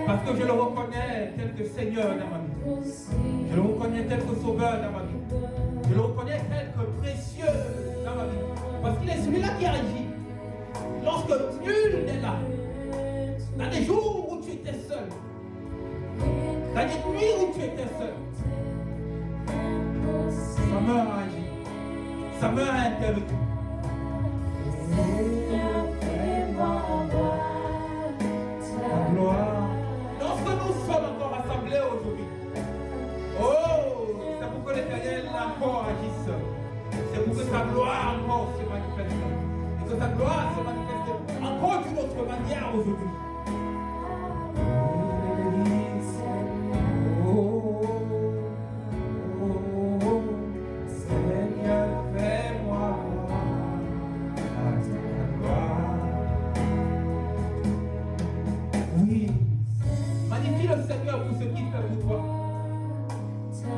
Parce que je le reconnais tel que Seigneur dans ma vie. Je le reconnais tel que Sauveur dans ma vie. Je le reconnais tel que précieux dans ma vie. Parce qu'il est celui-là qui agit. Lorsque nul n'est là. Dans des jours où tu étais seul. Dans des nuits où tu étais seul. Sa main a agi. Sa main a intervenu. La gloire. Lorsque nous sommes encore rassemblés aujourd'hui, oh, c'est pour que l'Éternel encore agisse. C'est pour que sa gloire encore se manifeste. Et que sa gloire se manifeste encore d'une autre manière aujourd'hui.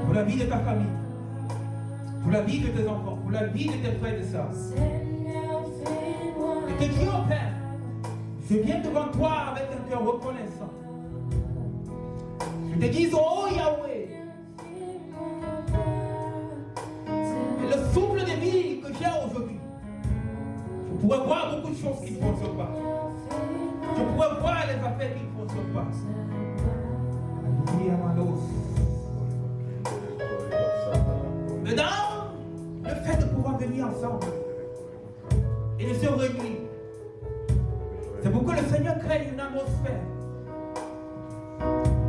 Pour la vie de ta famille, pour la vie de tes enfants, pour la vie de tes frères et sœurs. Et te dis, oh Père, je viens devant toi avec un cœur reconnaissant. Je te dis, oh Yahweh, et le souffle de vie que j'ai aujourd'hui, je pourrais voir beaucoup de choses qui ne fonctionnent pas. Je pourrais voir les affaires qui ne fonctionnent pas. Mais dans le fait de pouvoir venir ensemble et de se réunir, c'est pourquoi le Seigneur crée une atmosphère.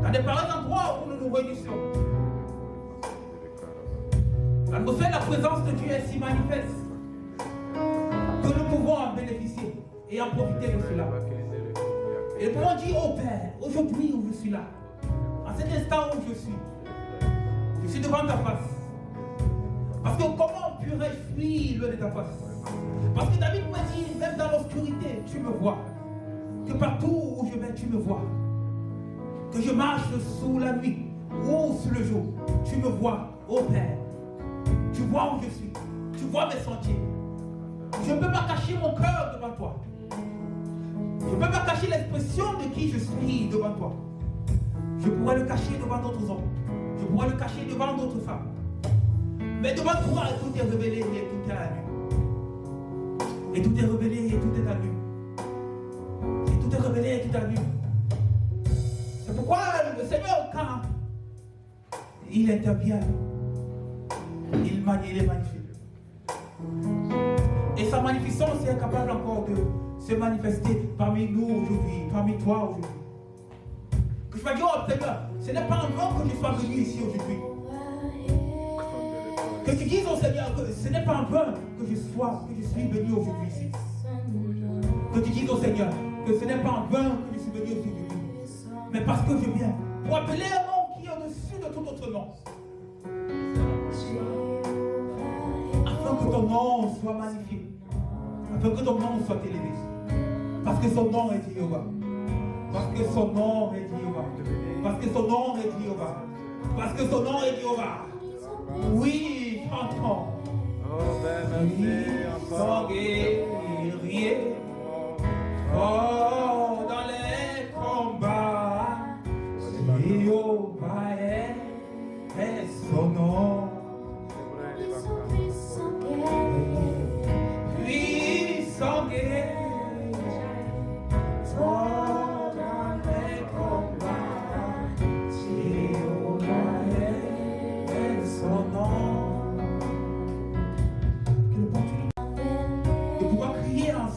Dans des pareils endroits où nous nous réunissons, l'atmosphère, la présence de Dieu est si manifeste que nous pouvons en bénéficier et en profiter de cela. Et nous pouvons dire, oh Père, aujourd'hui où je suis là, en cet instant où je suis devant ta face. Parce que comment pourrais-je fuir loin de ta face? Parce que David m'a dit, même dans l'obscurité, tu me vois. Que partout où je vais, tu me vois. Que je marche sous la nuit ou sous le jour, tu me vois, oh Père. Tu vois où je suis. Tu vois mes sentiers. Je ne peux pas cacher mon cœur devant toi. Je ne peux pas cacher l'expression de qui je suis devant toi. Je pourrais le cacher devant d'autres hommes. Je pourrais le cacher devant d'autres femmes. Mais devant toi, tout est révélé et tout est à nu. Et tout est révélé et tout est à nu. Et tout est révélé et tout est à nu. C'est pourquoi le Seigneur, quand il intervient, il est magnifique. Et sa magnificence est capable encore de se manifester parmi nous aujourd'hui, parmi toi aujourd'hui. Que je vais dire au Seigneur, ce n'est pas en vain que je sois venu ici aujourd'hui. Que tu dises au Seigneur que ce n'est pas en vain que je suis venu aujourd'hui ici. Que tu dises au Seigneur que ce n'est pas en vain que je suis venu aujourd'hui. Mais parce que je viens pour appeler un nom qui est au-dessus de tout autre nom. Afin que ton nom soit magnifié. Afin que ton nom soit élevé. Parce que son nom est Jéhovah. Parce que son nom est Jéhovah. Parce que son nom est Jéhovah. Parce que son nom est Jéhovah. Oui, chantons. Sans guerrier. Oh, dans les combats. Jéhovah est son nom. Puissant guerrier.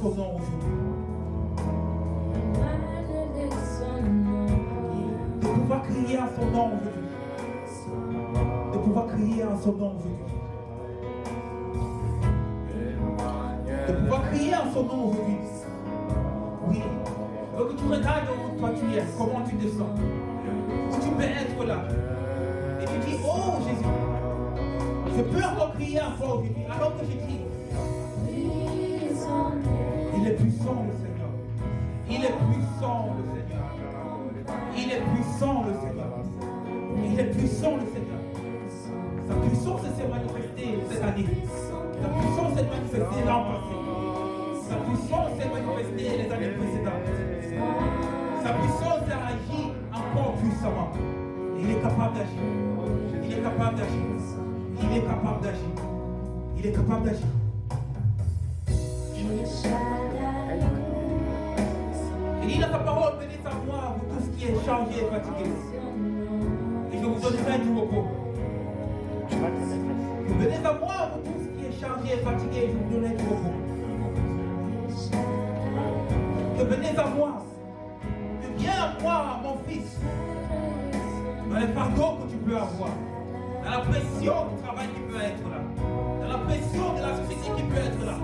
Son nom aujourd'hui. De pouvoir crier à son nom aujourd'hui. De pouvoir crier à son nom aujourd'hui. De pouvoir crier à son nom aujourd'hui. Oui. Que tu regardes où toi tu es, comment tu descends. Si tu peux être là. Et tu dis, oh Jésus, je peux encore crier encore aujourd'hui. Alors que je dis, il est puissant le Seigneur. Il est puissant le Seigneur. Il est puissant le Seigneur. Il est puissant le Seigneur. Sa puissance s'est manifestée cette année. Sa puissance s'est manifestée l'an passé. Sa puissance s'est manifestée les années précédentes. Sa puissance a agi encore puissamment. Il est capable d'agir. Il est capable d'agir. Il est capable d'agir. Il est capable d'agir. Il dit dans sa parole, venez à moi, vous tous qui êtes chargés et fatigués, et je vous donnerai du repos. Venez à moi, vous tous qui êtes chargés et fatigués, et je vous donnerai du repos. Que venez à moi, que viens à moi, mon fils, dans les fardeaux que tu peux avoir, dans la pression du travail qui peut être là, dans la pression de la société qui peut être là.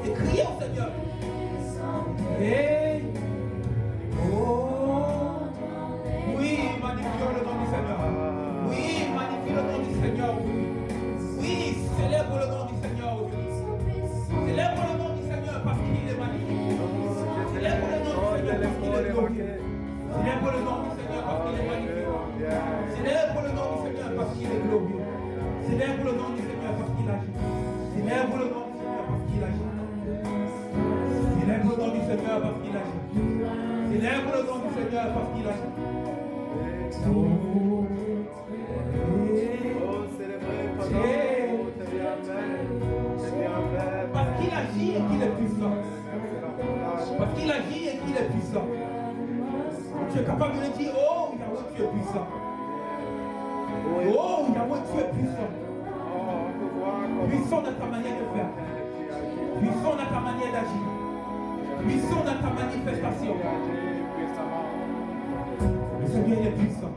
Et criez au Seigneur. Hey. Oh. Oui, magnifions le nom du Seigneur. Oui, magnifie le nom du Seigneur aujourd'hui. Oui, célèbre le nom du Seigneur aujourd'hui. Célèbre le nom du Seigneur parce qu'il est magnifique. Célèbre le nom du Seigneur parce qu'il est glorieux. Célèbre le nom du Seigneur parce qu'il est magnifique. Célèbre le nom du Seigneur parce qu'il est glorieux. Célèbre le nom du Seigneur parce qu'il agit. Célèbre le nom du Seigneur parce qu'il agit. Seigneur parce qu'il agit. Célèbre le nom du Seigneur parce qu'il agit. Parce qu'il agit et qu'il est puissant. Parce qu'il agit et qu'il est puissant. Tu es capable de dire, oh Yahweh, tu es puissant. Oh Yahweh, tu es puissant. Puissant dans ta manière de faire. Puissant dans ta manière d'agir. Puissant dans ta manifestation. Le Seigneur, il est puissant.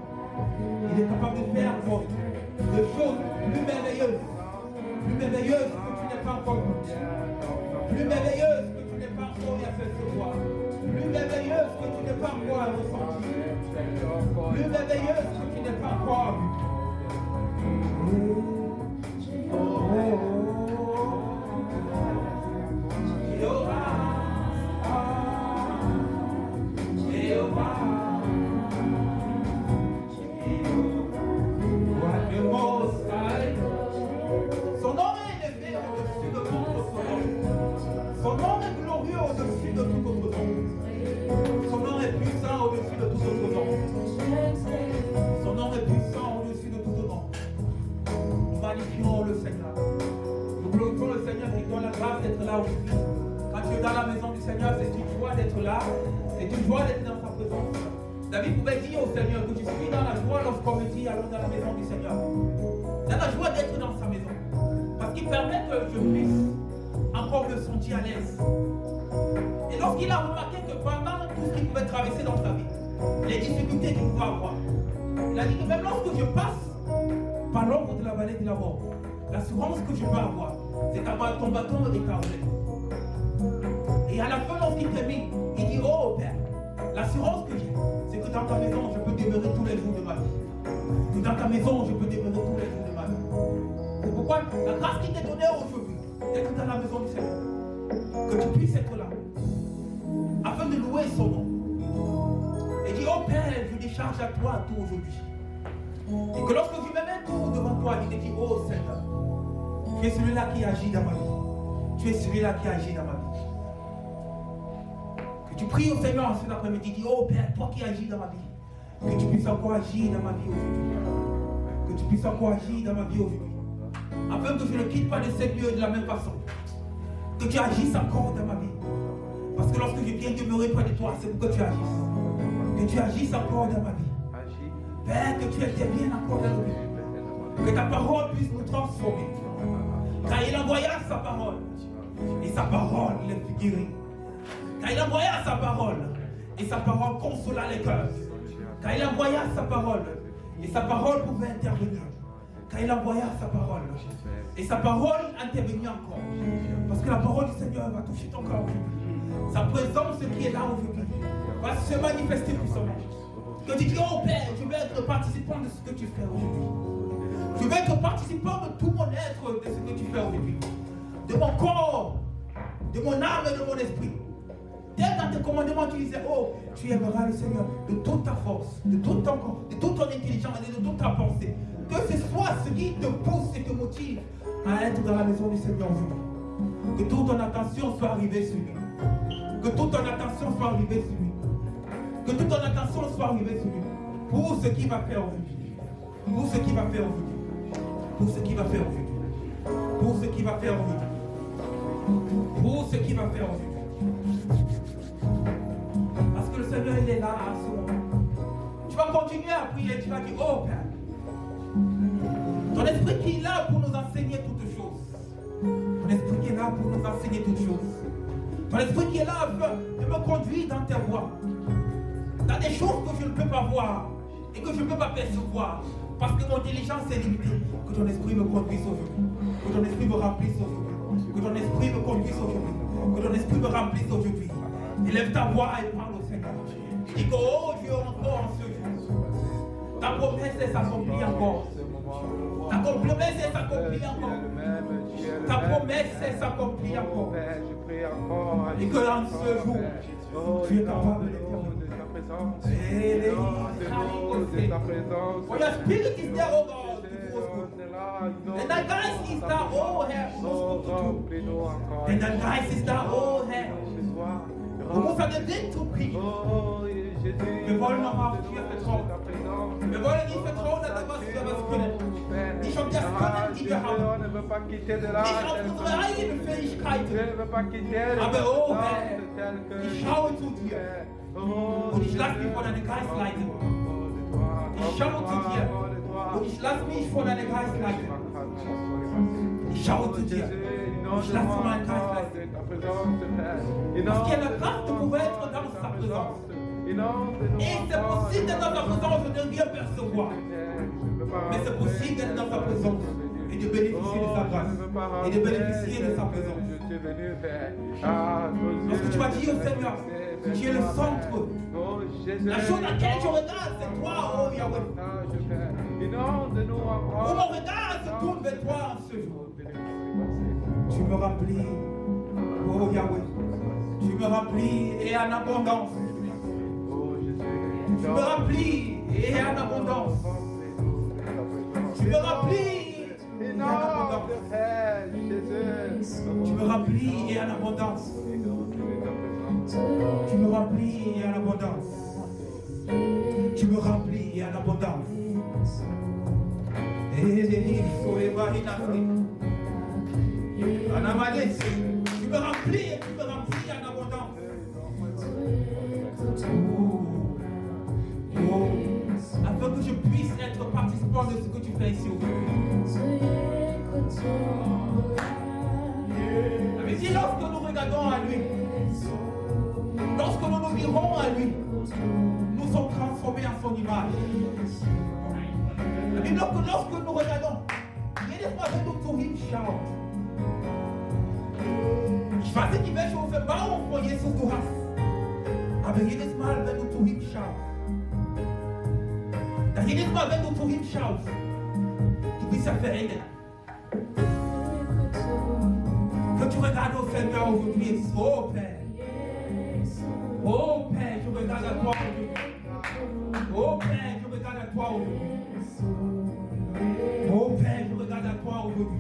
Il est capable de faire encore des choses plus merveilleuses. Plus merveilleuses que tu n'es pas encore vu. Plus merveilleuses que tu n'es pas encore eu à percevoir. Plus merveilleuses que tu n'es pas encore ressenti. Plus merveilleuses que tu n'es pas encore vu. Son nom est élevé au-dessus de tout autre nom. Son nom est glorieux au-dessus de tout autre nom. Son nom est puissant au-dessus de tout autre nom. Son nom est puissant au-dessus de tout autre nom. Nous magnifions le Seigneur. Nous glorifions le Seigneur qui donne la grâce d'être là aujourd'hui. Quand tu es dans la maison du Seigneur, c'est une joie d'être là. C'est une joie d'être dans sa présence. David pouvait dire au Seigneur que je suis dans la joie lorsqu'on me dit allons dans la maison du Seigneur. Dans la joie d'être dans sa maison. Parce qu'il permet que je puisse encore me sentir à l'aise. Et lorsqu'il a remarqué que pendant tout ce qu'il pouvait traverser dans sa vie, les difficultés qu'il pouvait avoir, il a dit que même lorsque je passe par l'ombre de la vallée de la mort, l'assurance que je peux avoir, c'est d'avoir ton bâton et ta roulette. Et à la fin, lorsqu'il termine, il dit, oh Père, l'assurance que j'ai, c'est que dans ta maison, je peux demeurer tous les jours de ma vie. Que dans ta maison, je peux demeurer tous les jours de ma vie. C'est pourquoi la grâce qui t'est donnée aujourd'hui, d'être dans la maison du Seigneur, que tu puisses être là, afin de louer son nom. Et dire, oh Père, je décharge à toi tout aujourd'hui. Et que lorsque je me mets tout devant toi, il te dit, oh Seigneur, tu es celui-là qui agit dans ma vie. Tu es celui-là qui agit dans ma vie. Que tu pries au Seigneur cet après-midi, dis, oh Père, toi qui agis dans ma vie, que tu puisses encore agir dans ma vie aujourd'hui. Que tu puisses encore agir dans ma vie aujourd'hui. Afin que je ne quitte pas de cette lieu de la même façon. Que tu agisses encore dans ma vie. Parce que lorsque je viens demeurer près de toi, c'est pour que tu agisses. Que tu agisses encore dans ma vie. Père, que tu interviennes encore dans nos vies. Que ta parole puisse nous transformer. Car il envoya sa parole. Et sa parole les fit guérir. Car il envoya sa parole. Et sa parole consola les cœurs. Car il envoya sa parole. Et sa parole pouvait intervenir. Car il envoya sa parole. Et sa parole intervenait encore. Parce que la parole du Seigneur va toucher ton cœur aujourd'hui. Sa présence qui est là aujourd'hui va se manifester puissamment. Que tu dis, oh Père, je vais être participant de ce que tu fais aujourd'hui. Je vais être participant de tout mon être de ce que tu fais aujourd'hui. De mon corps, de mon âme et de mon esprit. Dès dans tes commandements, tu disais, oh, tu aimeras le Seigneur de toute ta force, de tout ton corps, de toute ton intelligence et de toute ta pensée. Que ce soit ce qui te pousse et te motive à être dans la maison du Seigneur aujourd'hui. Que toute ton attention soit arrivée sur lui. Que toute ton attention soit arrivée sur lui. Que toute ton attention soit arrivée sur lui. Pour ce qu'il va faire aujourd'hui. Pour ce qu'il va faire aujourd'hui. Pour ce qu'il va faire aujourd'hui. Pour ce qu'il va faire aujourd'hui. Pour ce qu'il va faire aujourd'hui. Parce que le Seigneur, il est là à ce moment. Tu vas continuer à prier. Tu vas dire, oh Père. Ton esprit qui est là pour nous enseigner toutes choses. Ton esprit qui est là pour nous enseigner toutes choses. Ton esprit qui est là de me conduire dans tes voies. Dans des choses que je ne peux pas voir et que je ne peux pas percevoir. Parce que mon intelligence est limitée. Que ton esprit me conduise aujourd'hui. Que ton esprit me remplisse aujourd'hui. Que ton esprit me conduise aujourd'hui. Que ton esprit me remplisse aujourd'hui. Élève ta voix et parle au Seigneur. Et dis que, oh Dieu, encore en ce jour. Ta promesse s'accomplit encore. Ta promesse s'accomplit encore. Ta promesse s'accomplit encore. Et que dans ce jour, tu es capable de for your spirit is there, oh God, and that guy is there, oh, and that guy is there, oh, wo ça devient zu viel. Wir wollen nochmal auf dir vertrauen. Wir wollen nicht vertrauen, dass wir was können. Nicht auf das Können, die wir haben. Nicht auf unsere eigenen Fähigkeiten. Aber oh Herr, ich schaue zu dir. Und ich lasse mich von deinem Geist leiten. Ich schaue zu dir. Und ich lasse mich von deinem Geist leiten. Ich schaue zu dir. Ich lasse meinen Geist leiten. Parce qu'il y a la grâce de pouvoir être dans sa présence. Et c'est possible d'être dans sa présence et de ne rien percevoir. Mais c'est possible d'être dans sa présence et de bénéficier de sa grâce et de bénéficier de sa présence. Lorsque tu vas dire au Seigneur, tu es le centre. La chose à laquelle je regarde, c'est toi, oh Yahweh. Où mon regard se tourne vers toi en ce jour. Tu me remplis, oh Yahweh. Tu me remplis et en abondance. Tu me remplis et en abondance. Tu me remplis et en abondance. Tu me remplis et en abondance. Tu me remplis et en abondance. Tu me remplis et en abondance. Tu me remplis et tu me remplis en abondance. Afin que je puisse être participant de ce que tu fais ici aujourd'hui. Mais si lorsque nous regardons à lui, lorsque nous nous mirons à lui, nous sommes transformés en son image. La Bible dit que lorsque nous regardons, jedes Mal, wenn du zu ihm schaust, ich weiß nicht, in welche Offenbarung von Jesus du hast, aber jedes Mal, wenn du zu ihm schaust, jedes Mal, wenn du zu ihm schaust, du bist ja verändert. Quand tu regardes au Seigneur aujourd'hui, oh Père, je regarde à toi aujourd'hui. Oh Père, je regarde à toi aujourd'hui. Oh Père, je regarde à toi aujourd'hui.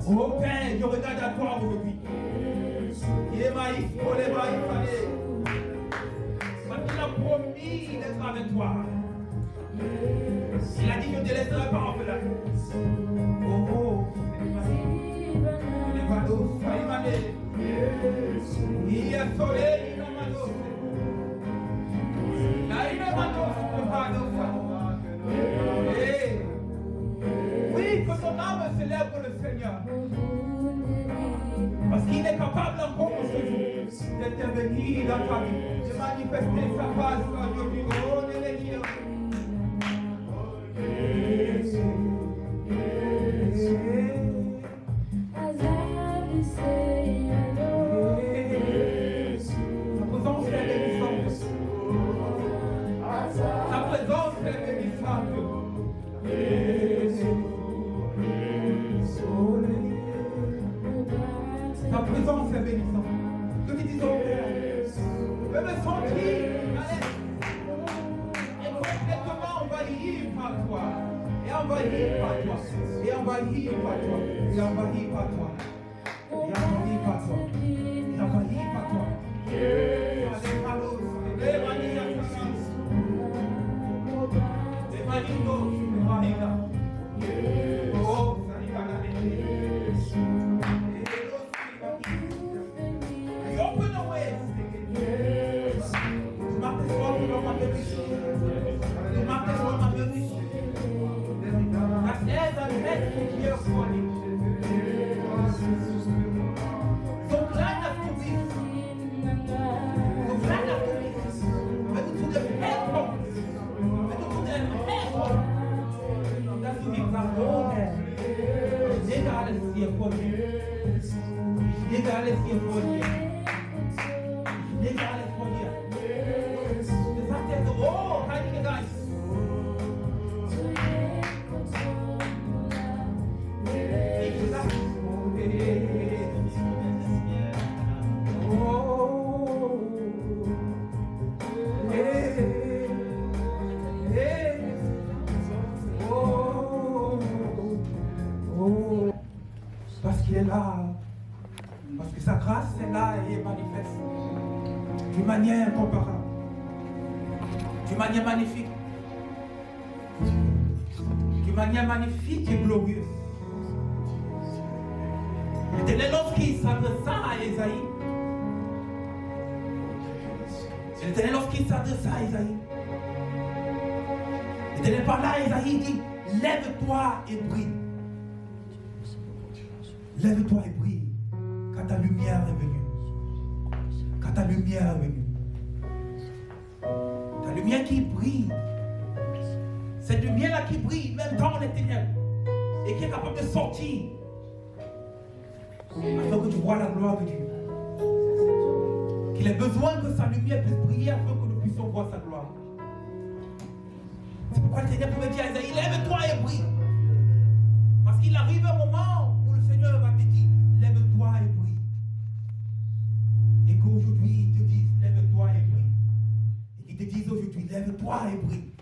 Oh Père, je regarde à toi aujourd'hui. Parce qu'il a promis d'être avec toi. Il a dit, je ne te laisserai pas en plat. Oh, il est soleil, oui, que ton âme célèbre le Seigneur. Parce qu'il est capable encore aujourd'hui d'intervenir dans ta vie, de manifester sa face aujourd'hui. Oh, sa présence est bénissante. Ta présence est bénissante. Que nous disons, je veux me sentir à l'aise et complètement envahi par toi. Et envahi par toi. Et envahi par toi. Et envahi par toi. Et envahi par toi. Et envahi par toi. Oh, d'une manière incomparable, d'une manière magnifique, d'une manière magnifique et glorieuse. L'Éternel, lorsqu'il s'adressa à Ésaïe, l'Éternel, lorsqu'il s'adressa à Ésaïe, l'Éternel parla à Ésaïe, il dit, lève-toi et brille. Lève-toi et brille, car ta lumière est venue. Car ta lumière est venue. Ta lumière qui brille. Cette lumière-là qui brille, même dans les ténèbres, et qui est capable de sortir, afin que tu vois la gloire de Dieu. Qu'il ait besoin que sa lumière puisse briller afin que nous puissions voir sa gloire. C'est pourquoi le Seigneur pouvait dire à Isaïe, lève-toi et brille. Parce qu'il arrive un moment où le Seigneur va te dire, lève-toi et brille. Et qu'aujourd'hui, il te dise, lève-toi et brille. Et qu'il te dise aujourd'hui, lève-toi et brille.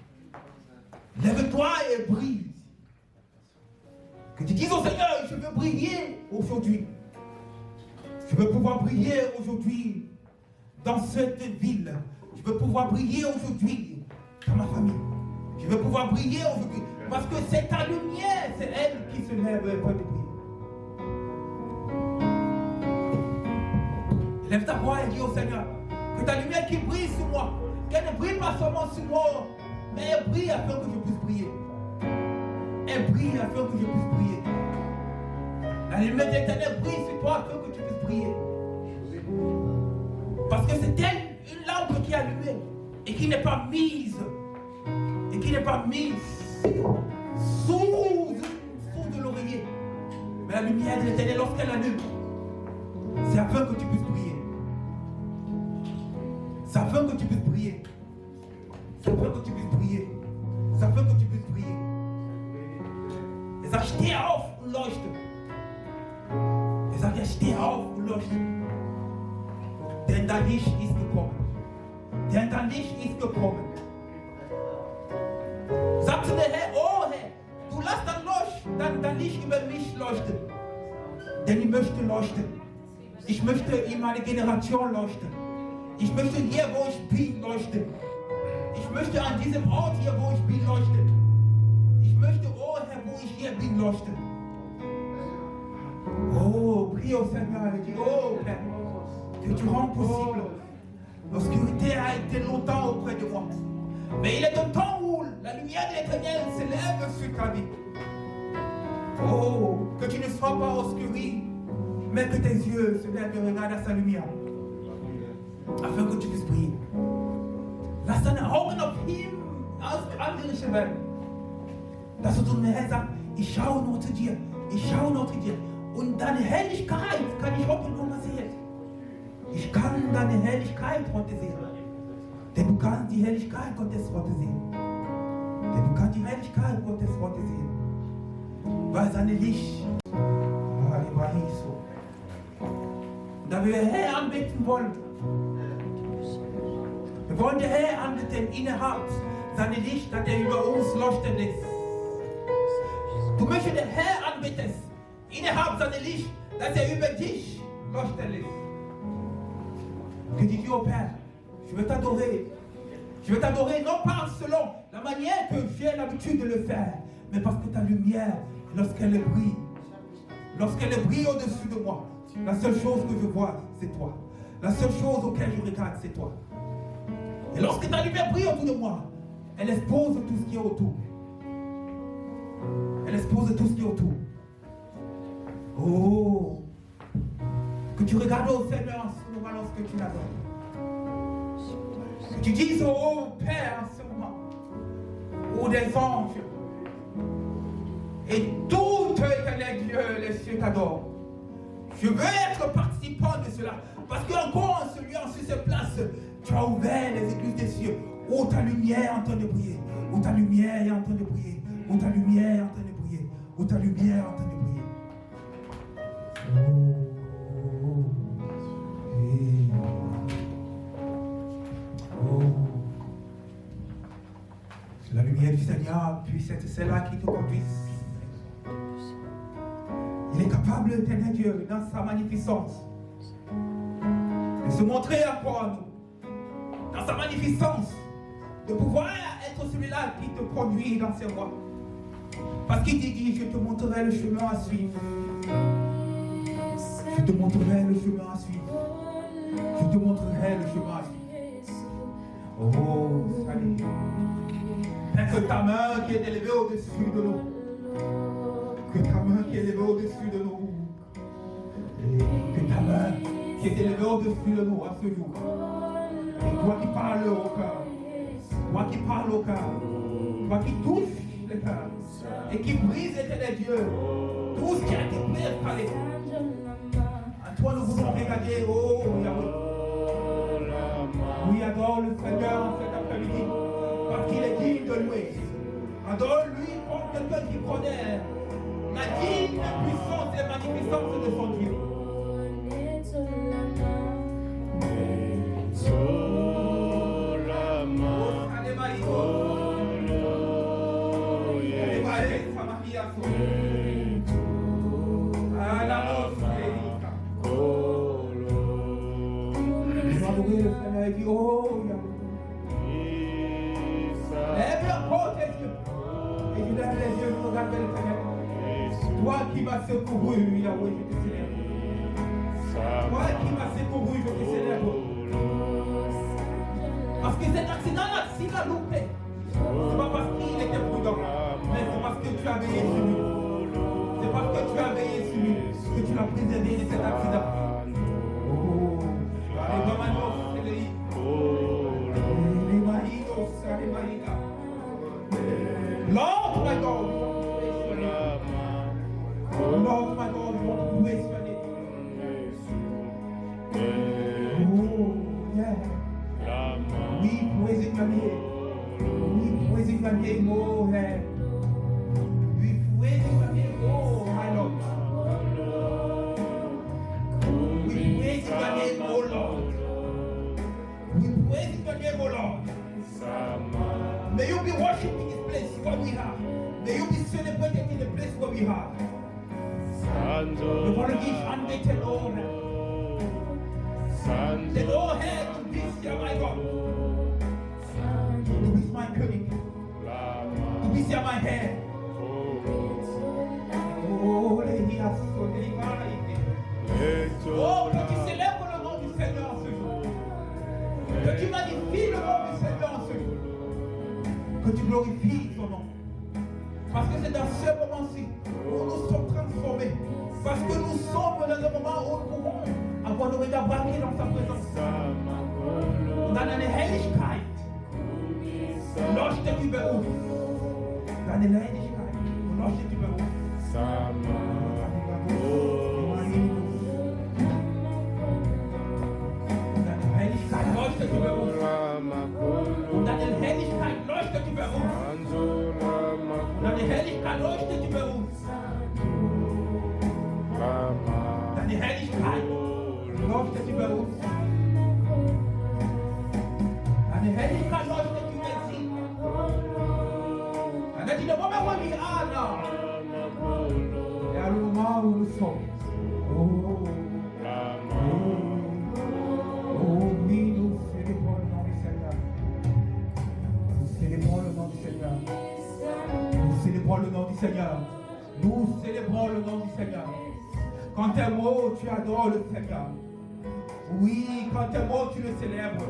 Lève-toi et brille. Que tu dises au Seigneur, je veux briller aujourd'hui. Je veux pouvoir briller aujourd'hui dans cette ville. Je veux pouvoir briller aujourd'hui dans ma famille. Je veux pouvoir briller aujourd'hui. Parce que c'est ta lumière, c'est elle qui se lève et peut briller. Lève ta voix et dis au Seigneur, que ta lumière qui brille sur moi, qu'elle ne brille pas seulement sur moi, mais elle brille afin que je puisse briller. Elle brille afin que je puisse briller. La lumière de l'Éternel brille sur toi afin que tu puisses briller. Parce que c'est elle, une lampe qui est allumée et qui n'est pas mise. Et qui n'est pas mise sous de l'oreiller. Mais la lumière de l'Éternel, lorsqu'elle allume, c'est afin que tu puisses briller. C'est afin que tu puisses briller. C'est afin que tu puisses briller. C'est afin que tu puisses briller. Es steh auf und leuchte. Er sagt, ja, steh auf und leuchte. Denn dein Licht ist gekommen. Denn dein Licht ist gekommen. Sagte der Herr, oh Herr, du lass dein Licht über mich leuchten. Denn ich möchte leuchten. Ich möchte in meine Generation leuchten. Ich möchte hier, wo ich bin, leuchten. Ich möchte an diesem Ort hier, wo ich bin, leuchten. Ich möchte, oh Herr, wo ich hier bin, leuchten. Oh, prie au Seigneur et dis, oh Père, que tu rends possible. L'obscurité a été longtemps auprès de moi. Mais il est un temps où la lumière de l'Éternel s'élève sur ta vie. Oh, que tu ne sois pas obscuré, mais que tes yeux se lèvent et regardent à sa lumière. Afin que tu puisses briller. Lass deine Augen auf ihm ausgerichtet werden. Dass du zu mir sagst, ich schaue nur zu dir. Ich schaue nur zu dir. Und deine Herrlichkeit kann ich heute noch mal sehen. Ich kann deine Herrlichkeit heute sehen. Denn du kannst die Herrlichkeit Gottes heute sehen. Denn du kannst die Herrlichkeit Gottes heute sehen. Weil seine Licht, war nicht so. Und da wir den Herrn anbeten wollen, wir wollen den Herrn anbeten innerhalb seine Licht, dass er über uns leuchten lässt. Du möchtest den Herrn anbeten innerhalb seiner Licht, dass er über dich leuchten lässt. Que tu dis au Père, je veux t'adorer. Je veux t'adorer non pas selon la manière que j'ai l'habitude de le faire, mais parce que ta lumière, lorsqu'elle brille au-dessus de moi, la seule chose que je vois, c'est toi. La seule chose auquel je regarde, c'est toi. Et lorsque ta lumière brille autour de moi, elle expose tout ce qui est autour. Elle expose tout ce qui est autour. Oh, que tu regardes au Seigneur en ce moment lorsque tu l'adores. Que tu dises, oh Père, en ce moment, ou des anges, et tout éternel Dieu, les cieux t'adorent. Je veux être participant de cela, parce qu'encore en celui en sur cette place, tu as ouvert les églises des cieux, où ta lumière est en train de briller, où ta lumière est en train de briller, où ta lumière est en train de briller, où ta lumière est en train de briller. La lumière du Seigneur puisse être celle-là qui te conduise. Il est capable, éternel Dieu, dans sa magnificence, de se montrer encore à nous. dans sa magnificence, de pouvoir être celui-là qui te conduit dans ses voies. Parce qu'il dit, je te montrerai le chemin à suivre. Je te montrerai le chemin à suivre. Je te montrerai le chemin à suivre. Oh, salut. Que ta main qui est élevée au-dessus de nous. Que ta main qui est élevée au-dessus de nous. Que ta main qui est élevée au-dessus de nous à ce jour. Et toi qui parles au cœur. Toi qui parles au cœur. Toi qui touches le cœur. Et qui brise l'éternel Dieu. Tout ce qui a été préparé. À toi nous voulons regarder. Oh Yahweh. Oui, adore le Seigneur en cet après-midi. Parce qu'il est digne de louer. Adore-lui comme quelqu'un qui connaît la digne puissance et magnificence de son Dieu. Le Seigneur dit, oh lève la porte des yeux. Et je lève les yeux, je regarde le Seigneur. Toi qui m'as secouru, Yahweh, je te célèbre. Toi qui m'as secouru, je te célèbre. Parce que cet accident-là, s'il a loupé, c'est pas parce qu'il était prudent, mais c'est parce que tu as veillé sur lui. C'est parce que tu as veillé sur lui que tu l'as préservé de cet accident. Lord, my God, Lord, my God, we want to praise your name. Oh, yeah. We praise your name. We praise your name, oh, yeah. We praise your name, oh, my Lord. We praise your name, oh, Lord. We praise your name, oh, Lord. May you be worshiping this place where we are. May you be celebrating in the place where we are. We want to give unmerited honor. The Lord had to be here, my God. To be my König. To be here, my head. Oh, les hias sont délivrés. Oh, que tu célèbres le nom du Seigneur en ce jour. Que tu magnifies le nom du Seigneur en ce jour. Que tu glorifies son nom. Parce que c'est dans ce moment-ci où nous sommes transformés. Parce que nous sommes dans le moment où nous pouvons avoir nos regards braqués dans sa présence. Dans eine Herrlichkeit leuchtet über uns. Deine Herrlichkeit leuchtet über uns. Deine Herrlichkeit leuchtet über uns. Und deine Herrlichkeit leuchtet über uns. Deine Herrlichkeit leuchtet über uns. Deine Herrlichkeit leuchtet über uns. Deine Herrlichkeit leuchtet über sie. And that in the moment when we are now, et à le moment où nous sommes, oui, nous célébrons le nom du Seigneur. Nous célébrons le nom du Seigneur. Nous célébrons le nom du Seigneur. Nous célébrons le nom du Seigneur. Quand t'es mort, tu adores le Seigneur. Oui, quand t'es mort, tu le célèbres.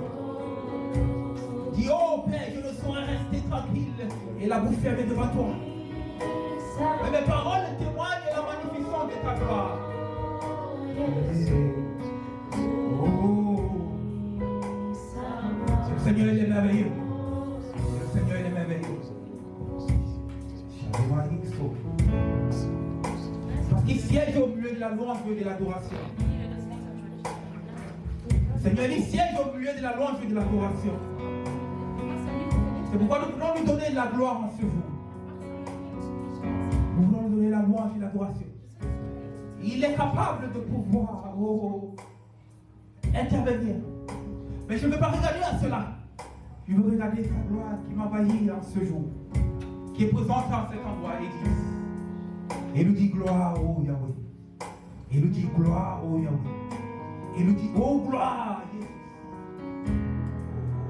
Dis, oh Père, je ne saurais rester tranquille et la bouche fermée devant toi. Mais mes paroles témoignent de la magnificence de ta gloire. Oh, le Seigneur il est merveilleux. Le Seigneur il est merveilleux. Parce qu'il siège au milieu de la louange et de l'adoration. Seigneur, il siège au milieu de la louange et de l'adoration. C'est pourquoi nous voulons lui donner la gloire en ce jour. Nous voulons lui donner la louange et l'adoration. Il est capable de pouvoir intervenir. Mais je ne veux pas regarder à cela. Je veux regarder sa gloire qui m'envahit en ce jour, qui est présente en cet endroit, Église. Et nous dit gloire au Yahweh. Et nous dit gloire au Yahweh. Et nous dit oh gloire Jésus.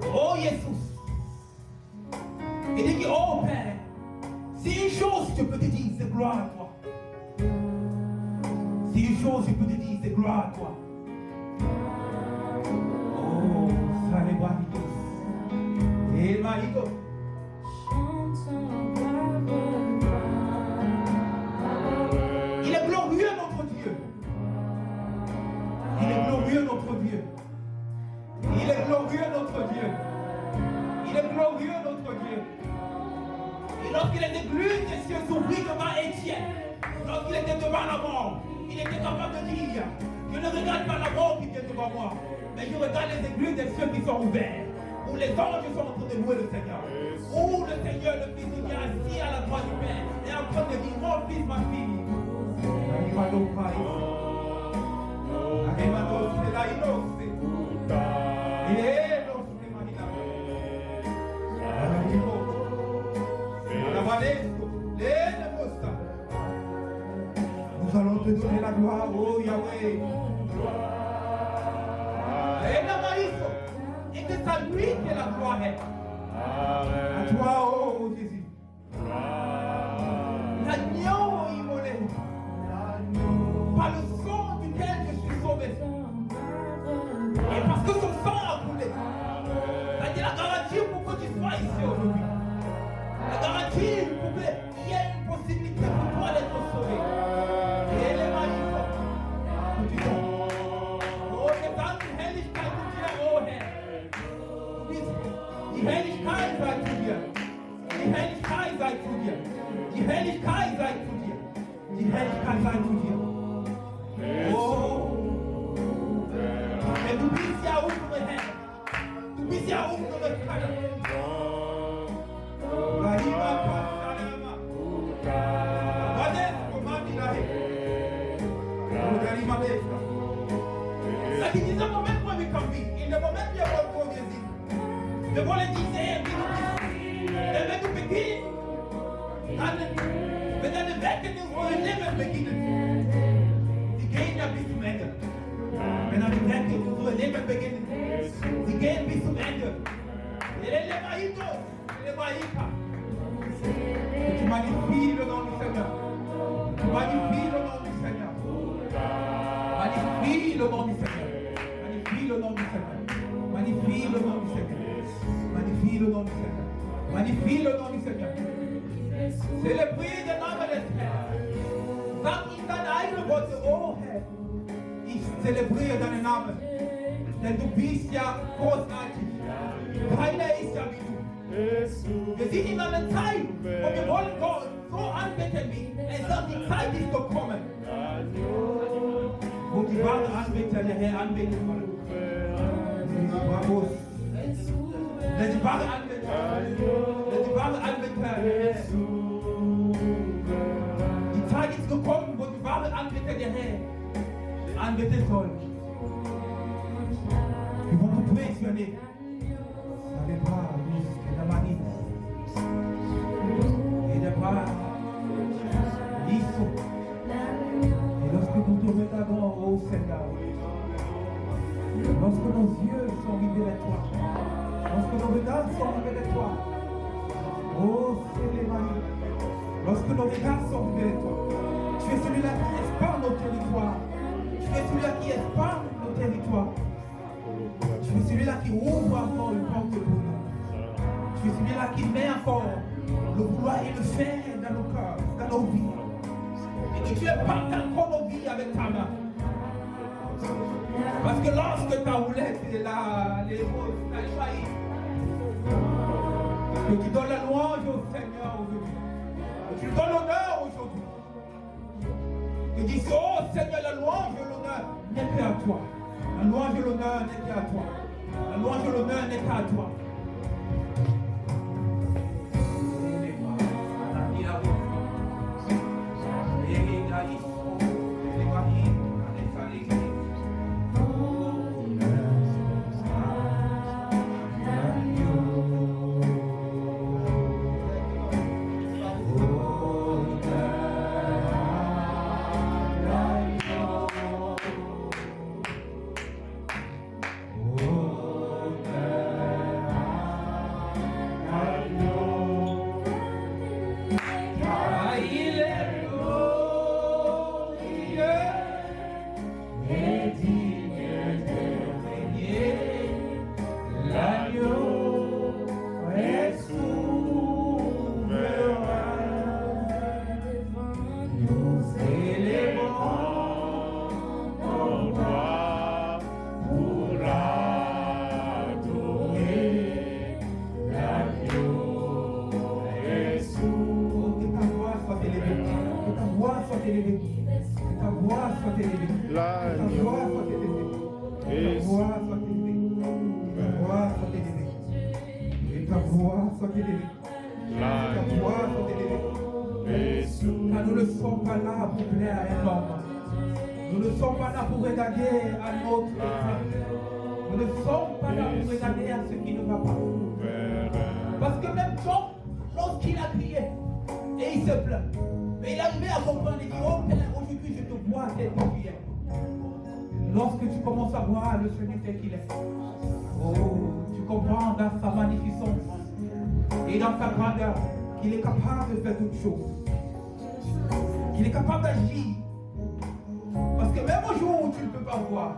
Oh Jésus. Et dit, oh Père, c'est une chose que je peux te dire, c'est gloire à toi. C'est une chose que je peux te dire, c'est gloire à toi. Oh, ça les voit. Et Maïko. Il est glorieux notre Dieu. Il est glorieux notre Dieu. Il est glorieux notre Dieu. Il est glorieux notre Dieu. Et lorsqu'il était venu, les cieux s'ouvrirent devant Étienne. Lorsqu'il était devant la mort, il était capable de dire, je ne regarde pas la mort qui vient devant moi, mais je regarde les églises des cieux qui sont ouverts, où les anges sont en train de louer le Seigneur, où le Seigneur, le Fils, il est assis à la droite du Père, et en train de dire, mon fils, ma fille. Nous allons te donner la gloire, oh Yahweh. Et que c'est lui que la gloire est. À toi, oh Jésus. L'agneau immolé. Par le sang duquel je suis sauvé. Et parce que son sang a coulé. C'est la garantie pour que tu sois ici aujourd'hui. La garantie pour qu'il y ait une possibilité pour toi d'être sauvé. Et elle est magnifique. Oh, c'est dans die Helligkeit zu dir, oh Herr. Die Helligkeit sei zu dir. Die Helligkeit sei zu dir. Die Helligkeit sei zu dir. Die Helligkeit sei zu dir. Oh. Et du bist ja unsere Herr. Du bist ja unsere Herr. The volunteers say, they make a begin. But then the back end will never begin. Die gehen ja bis zum Ende. Wenn er die back end will never begin. Sie gehen bis zum Ende. Tu magnifies le nom du Seigneur. Tu magnifies le nom du Seigneur. Magnifie le nom du Seigneur. Magnifie le nom du Seigneur. Magnifie le nom du Seigneur. Magnifie le nom du Seigneur. Magnifie le nom du Seigneur. Célébrer den Namen des Herrn. Sag ihm deine eigene Worte, oh Herr. Ich zelebriere deinen Namen. Denn du bist ja großartig. Keiner ist ja wie du. Wir sind in einer Zeit, wo wir wollen Gott so anbeten wie. Es sagt, die Zeit ist gekommen, wo die wahren Anbeter der Herr anbeten wollen. Bravos. Die wahre Anbeter der Herr. Die Zeit ist gekommen, wo die wahre Anbeter der Herr anbeten sollen. Ils vont vous pressionner. Dans les bras, jusqu'à la manine. Et les bras lisses. Et lorsque nous te regardons, oh Seigneur, lorsque nos yeux sont rivés vers toi, lorsque nos regards sont rivés vers toi, oh Seigneur, lorsque nos regards sont rivés vers toi, tu es celui-là qui expand nos territoires. Tu es celui-là qui expand nos territoires. Tu es celui-là qui ouvre encore une porte pour nous. Tu es celui-là qui met encore le vouloir et le faire dans nos cœurs, dans nos vies. Et que tu impactes encore nos vies avec ta main. Parce que lorsque ta roulette est là, les roses, t'as choisi. Que tu donnes la louange au Seigneur aujourd'hui. Que tu donnes l'honneur aujourd'hui. Que tu dis, oh Seigneur, la louange et l'honneur n'est plus à toi. La louange et l'honneur n'est qu'à toi. La louange et l'honneur n'est qu'à toi. soit élevée. Ta voix soit élevée. Ta voix soit élevée. Ta voix soit élevée. Et ta voix soit élevée. Ta voix soit élevée. Car nous ne sommes pas là pour plaire à un homme. Nous ne sommes pas là pour regarder à notre état. Nous ne sommes pas là pour regarder à ce qui ne va pas. Parce que même Job, lorsqu'il a crié, et il se plaint, mais il a arrivé à comprendre, il dit, oh Père, aujourd'hui je te vois tel que tu es. Lorsque tu commences à voir le Seigneur tel qu'il est, oh, tu comprends dans sa magnificence et dans sa grandeur qu'il est capable de faire toutes choses. Qu'il est capable d'agir. Parce que même au jour où tu ne peux pas voir,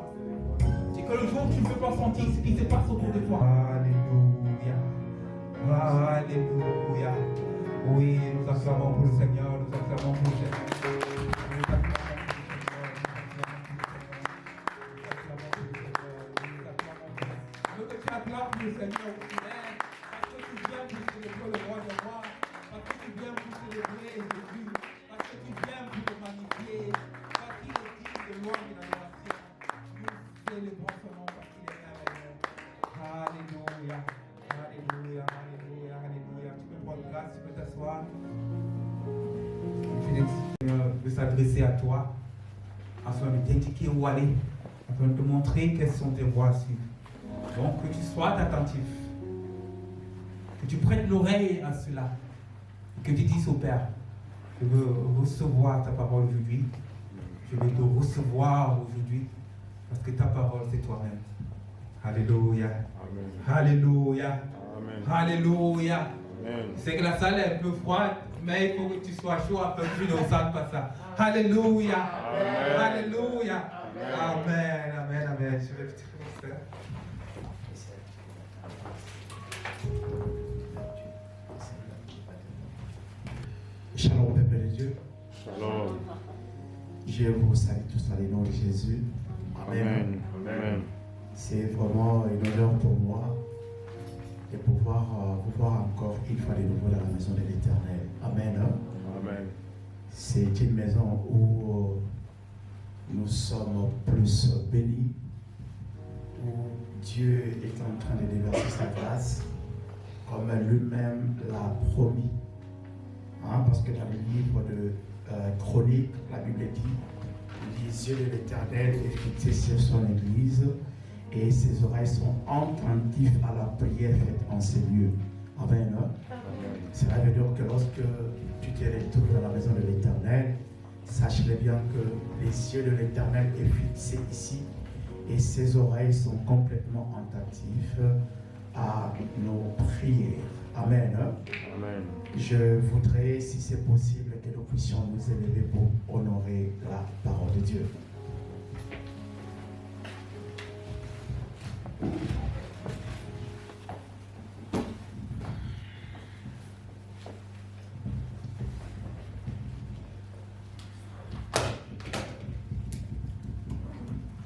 c'est que le jour où tu ne peux pas sentir ce qui se passe autour de toi. Alléluia. Alléluia. Oui, nous acclamons pour le Seigneur, nous acclamons pour le Seigneur. Nous que tu acclames pour le Seigneur aussi, parce que tu viens pour célébrer le roi de roi, parce que tu viens pour célébrer Jésus, parce que tu viens pour te magnifier, parce qu'il est digne de louange et d'adoration. Nous célébrons son nom parce qu'il est merveilleux. Alléluia. Alléluia, alléluia, alléluia. Tu peux prendre place, tu peux t'asseoir. Je dis Seigneur de s'adresser à toi, afin de t'indiquer où aller, afin de te montrer quelles sont tes voies à suivre. Donc que tu sois attentif, que tu prêtes l'oreille à cela, et que tu dises au Père, je veux recevoir ta parole aujourd'hui, je vais te recevoir aujourd'hui, parce que ta parole c'est toi-même. Alléluia. Amen. Alléluia. Amen. Alléluia. C'est que la salle est un peu froide, mais il faut que tu sois chaud afin que tu ne ressentes pas ça. Alléluia. Amen. Alléluia. Amen. Amen. Amen. Je vais faire ça. Shalom, peuple de Dieu. Shalom. Je vous salue tous dans le nom de Jésus. Amen. Amen. C'est vraiment une honneur pour moi de pouvoir vous voir encore une fois de nouveau dans la maison de l'Éternel. Amen. Amen. C'est une maison où nous sommes plus bénis, où Dieu est en train de déverser sa grâce, comme lui-même l'a promis. Parce que dans le livre de Chroniques, la Bible dit, les yeux de l'Éternel est fixé sur son Église, et ses oreilles sont attentives à la prière faite en ces lieux. Amen. Cela veut dire que lorsque tu te retrouves dans la maison de l'Éternel, sache-le bien que les yeux de l'Éternel est fixé ici et ses oreilles sont complètement attentives à nos prières. Amen. Amen. Je voudrais, si c'est possible, que nous puissions nous élever pour honorer la parole de Dieu.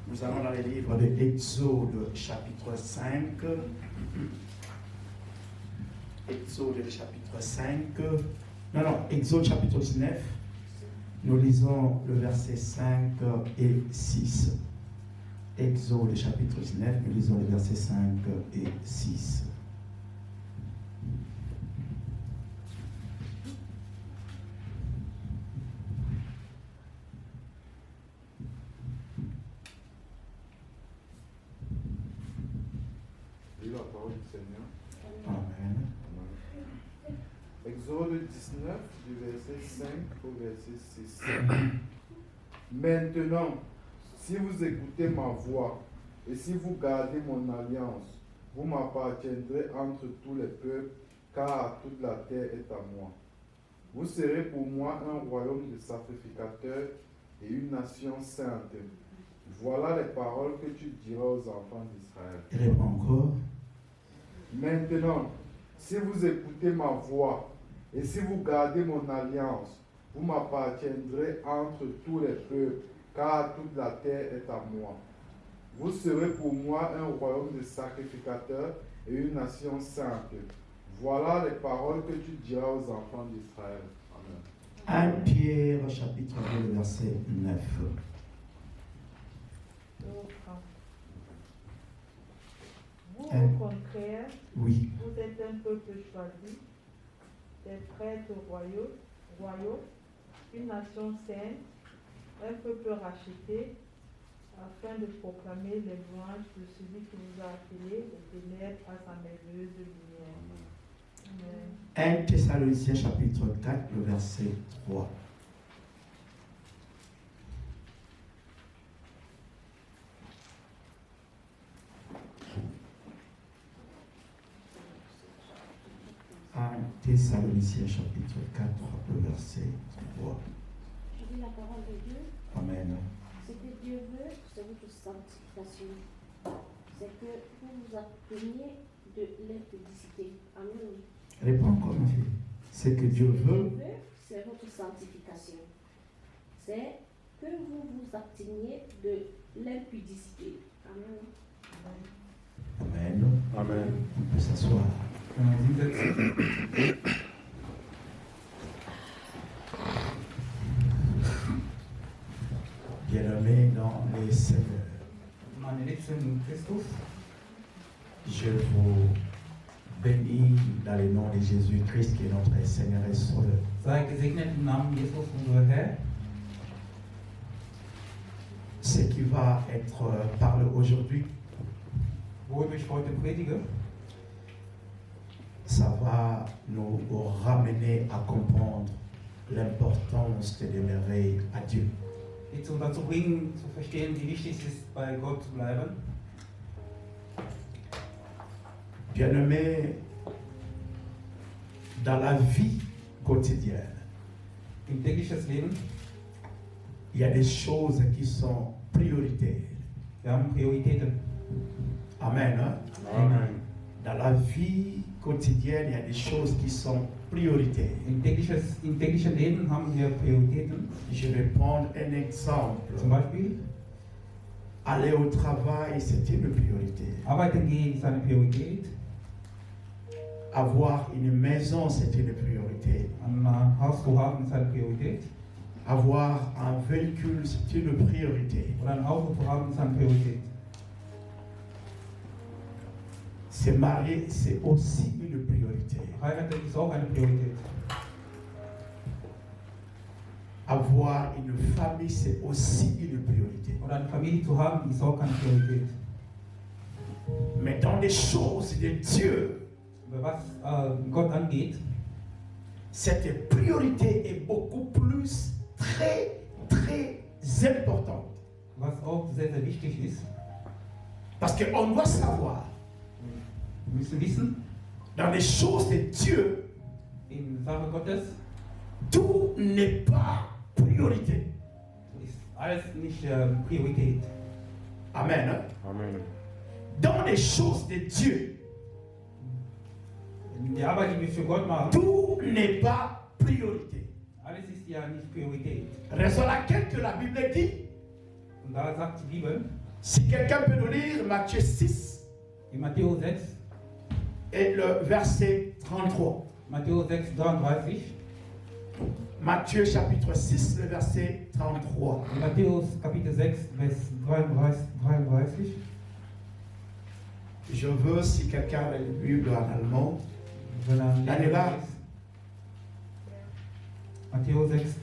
Nous allons dans le livre de Exode chapitre 5. Exode chapitre 5. Exode chapitre 19. Nous lisons le verset 5 et 6. Exode chapitre 19, nous lisons les versets 5 et 6. Lis la parole du Seigneur. Amen. Exode 19, du verset 5 au verset 6. Maintenant, si vous écoutez ma voix et si vous gardez mon alliance, vous m'appartiendrez entre tous les peuples, car toute la terre est à moi. Vous serez pour moi un royaume de sacrificateurs et une nation sainte. Voilà les paroles que tu diras aux enfants d'Israël. Réponds encore. Maintenant, si vous écoutez ma voix et si vous gardez mon alliance, vous m'appartiendrez entre tous les peuples, car toute la terre est à moi. Vous serez pour moi un royaume de sacrificateurs et une nation sainte. Voilà les paroles que tu diras aux enfants d'Israël. Amen. 1 Pierre chapitre 2, verset 9. Vous, au contraire, Oui. vous êtes un peuple choisi, des prêtres royaux, une nation sainte, un peuple racheté, afin de proclamer les louanges de celui qui vous a appelé des ténèbres à sa merveilleuse lumière. Amen. 1 Thessaloniciens chapitre 4, le verset 3. Thessaloniciens chapitre 4, le verset 3. Je lis la parole de Dieu. Amen. Ce que Dieu veut, c'est votre sanctification. C'est que vous vous absteniez de l'impudicité. Amen. Réponds encore, ma fille. Ce que Dieu veut, c'est votre sanctification. C'est que vous vous absteniez de l'impudicité. Amen. Amen. Amen. On peut s'asseoir. Bien-aimés dans les Seigneurs, Meine Liebsten Christus, je vous bénis dans le nom de Jésus-Christ qui est notre Seigneur et Sauveur. sei gesegnet im Namen Jesus, unser Herr. Ce qui va être parlé aujourd'hui, Worüber ich heute predige, ça va nous ramener à comprendre l'importance de demeurer à Dieu. wird uns dazu bringen, zu verstehen, wie wichtig es ist, bei Gott zu bleiben. Bien-aimés, dans la vie quotidienne, Im täglichen Leben, il y a des choses qui sont prioritaires. wir haben Prioritäten. Amen. Hein? Amen. Dans la vie quotidienne, il y a des choses qui sont prioritaires. Im täglichen Leben haben wir Prioritäten. Je vais prendre un exemple. Zum Beispiel, Aller au travail, c'est une priorité. arbeiten gehen ist eine Priorität. Avoir une maison, c'est une priorité. Ein Haus zu haben ist eine Priorität. Avoir un véhicule, c'est une priorité. Oder ein Auto zu haben ist eine Priorität. Se marier, c'est aussi une priorité. Heiraten ist auch eine Priorität. Avoir une famille, c'est aussi une priorité. Oder eine Familie zu haben ist auch eine Priorität. Mais dans les choses de Dieu, Was Gott angeht, cette priorité est beaucoup plus très importante. was auch sehr, sehr wichtig ist, Parce qu'on doit savoir, wir müssen wissen, dans les choses de Dieu, in Sache Gottes tout n'est pas priorité. ist alles nicht Priorität. Amen. Hein? Amen. Dans les choses de Dieu, Die Arbeit, die wir für Gott machen, tout n'est pas priorité. alles ist ja nicht Priorität. Raison à laquelle que la Bible dit, Und da sagt die Bibel, si quelqu'un peut nous lire Matthieu 6 in Matthäus 6, et le verset 33. Matthäus 6, 33, Matthieu chapitre 6, le verset 33. in Matthäus Kapitel 6, Vers 33. Je veux, si quelqu'un a une Bible en allemand, Wenn er Deine Wahl. Matthäus 6,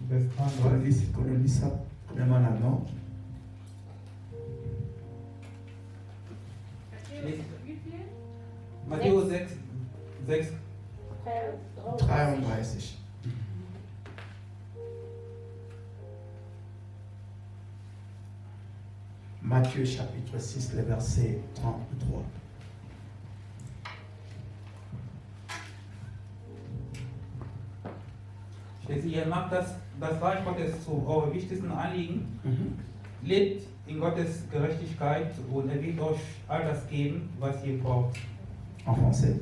Vers 33. qu'on lit ça même en allemand. Matthäus 6, 6, 33. Matthieu chapitre 6, le verset 33. steht hier, macht das Reich Gottes zu eurem wichtigsten Anliegen, lebt in Gottes Gerechtigkeit und er wird euch all das geben, was ihr braucht. En français.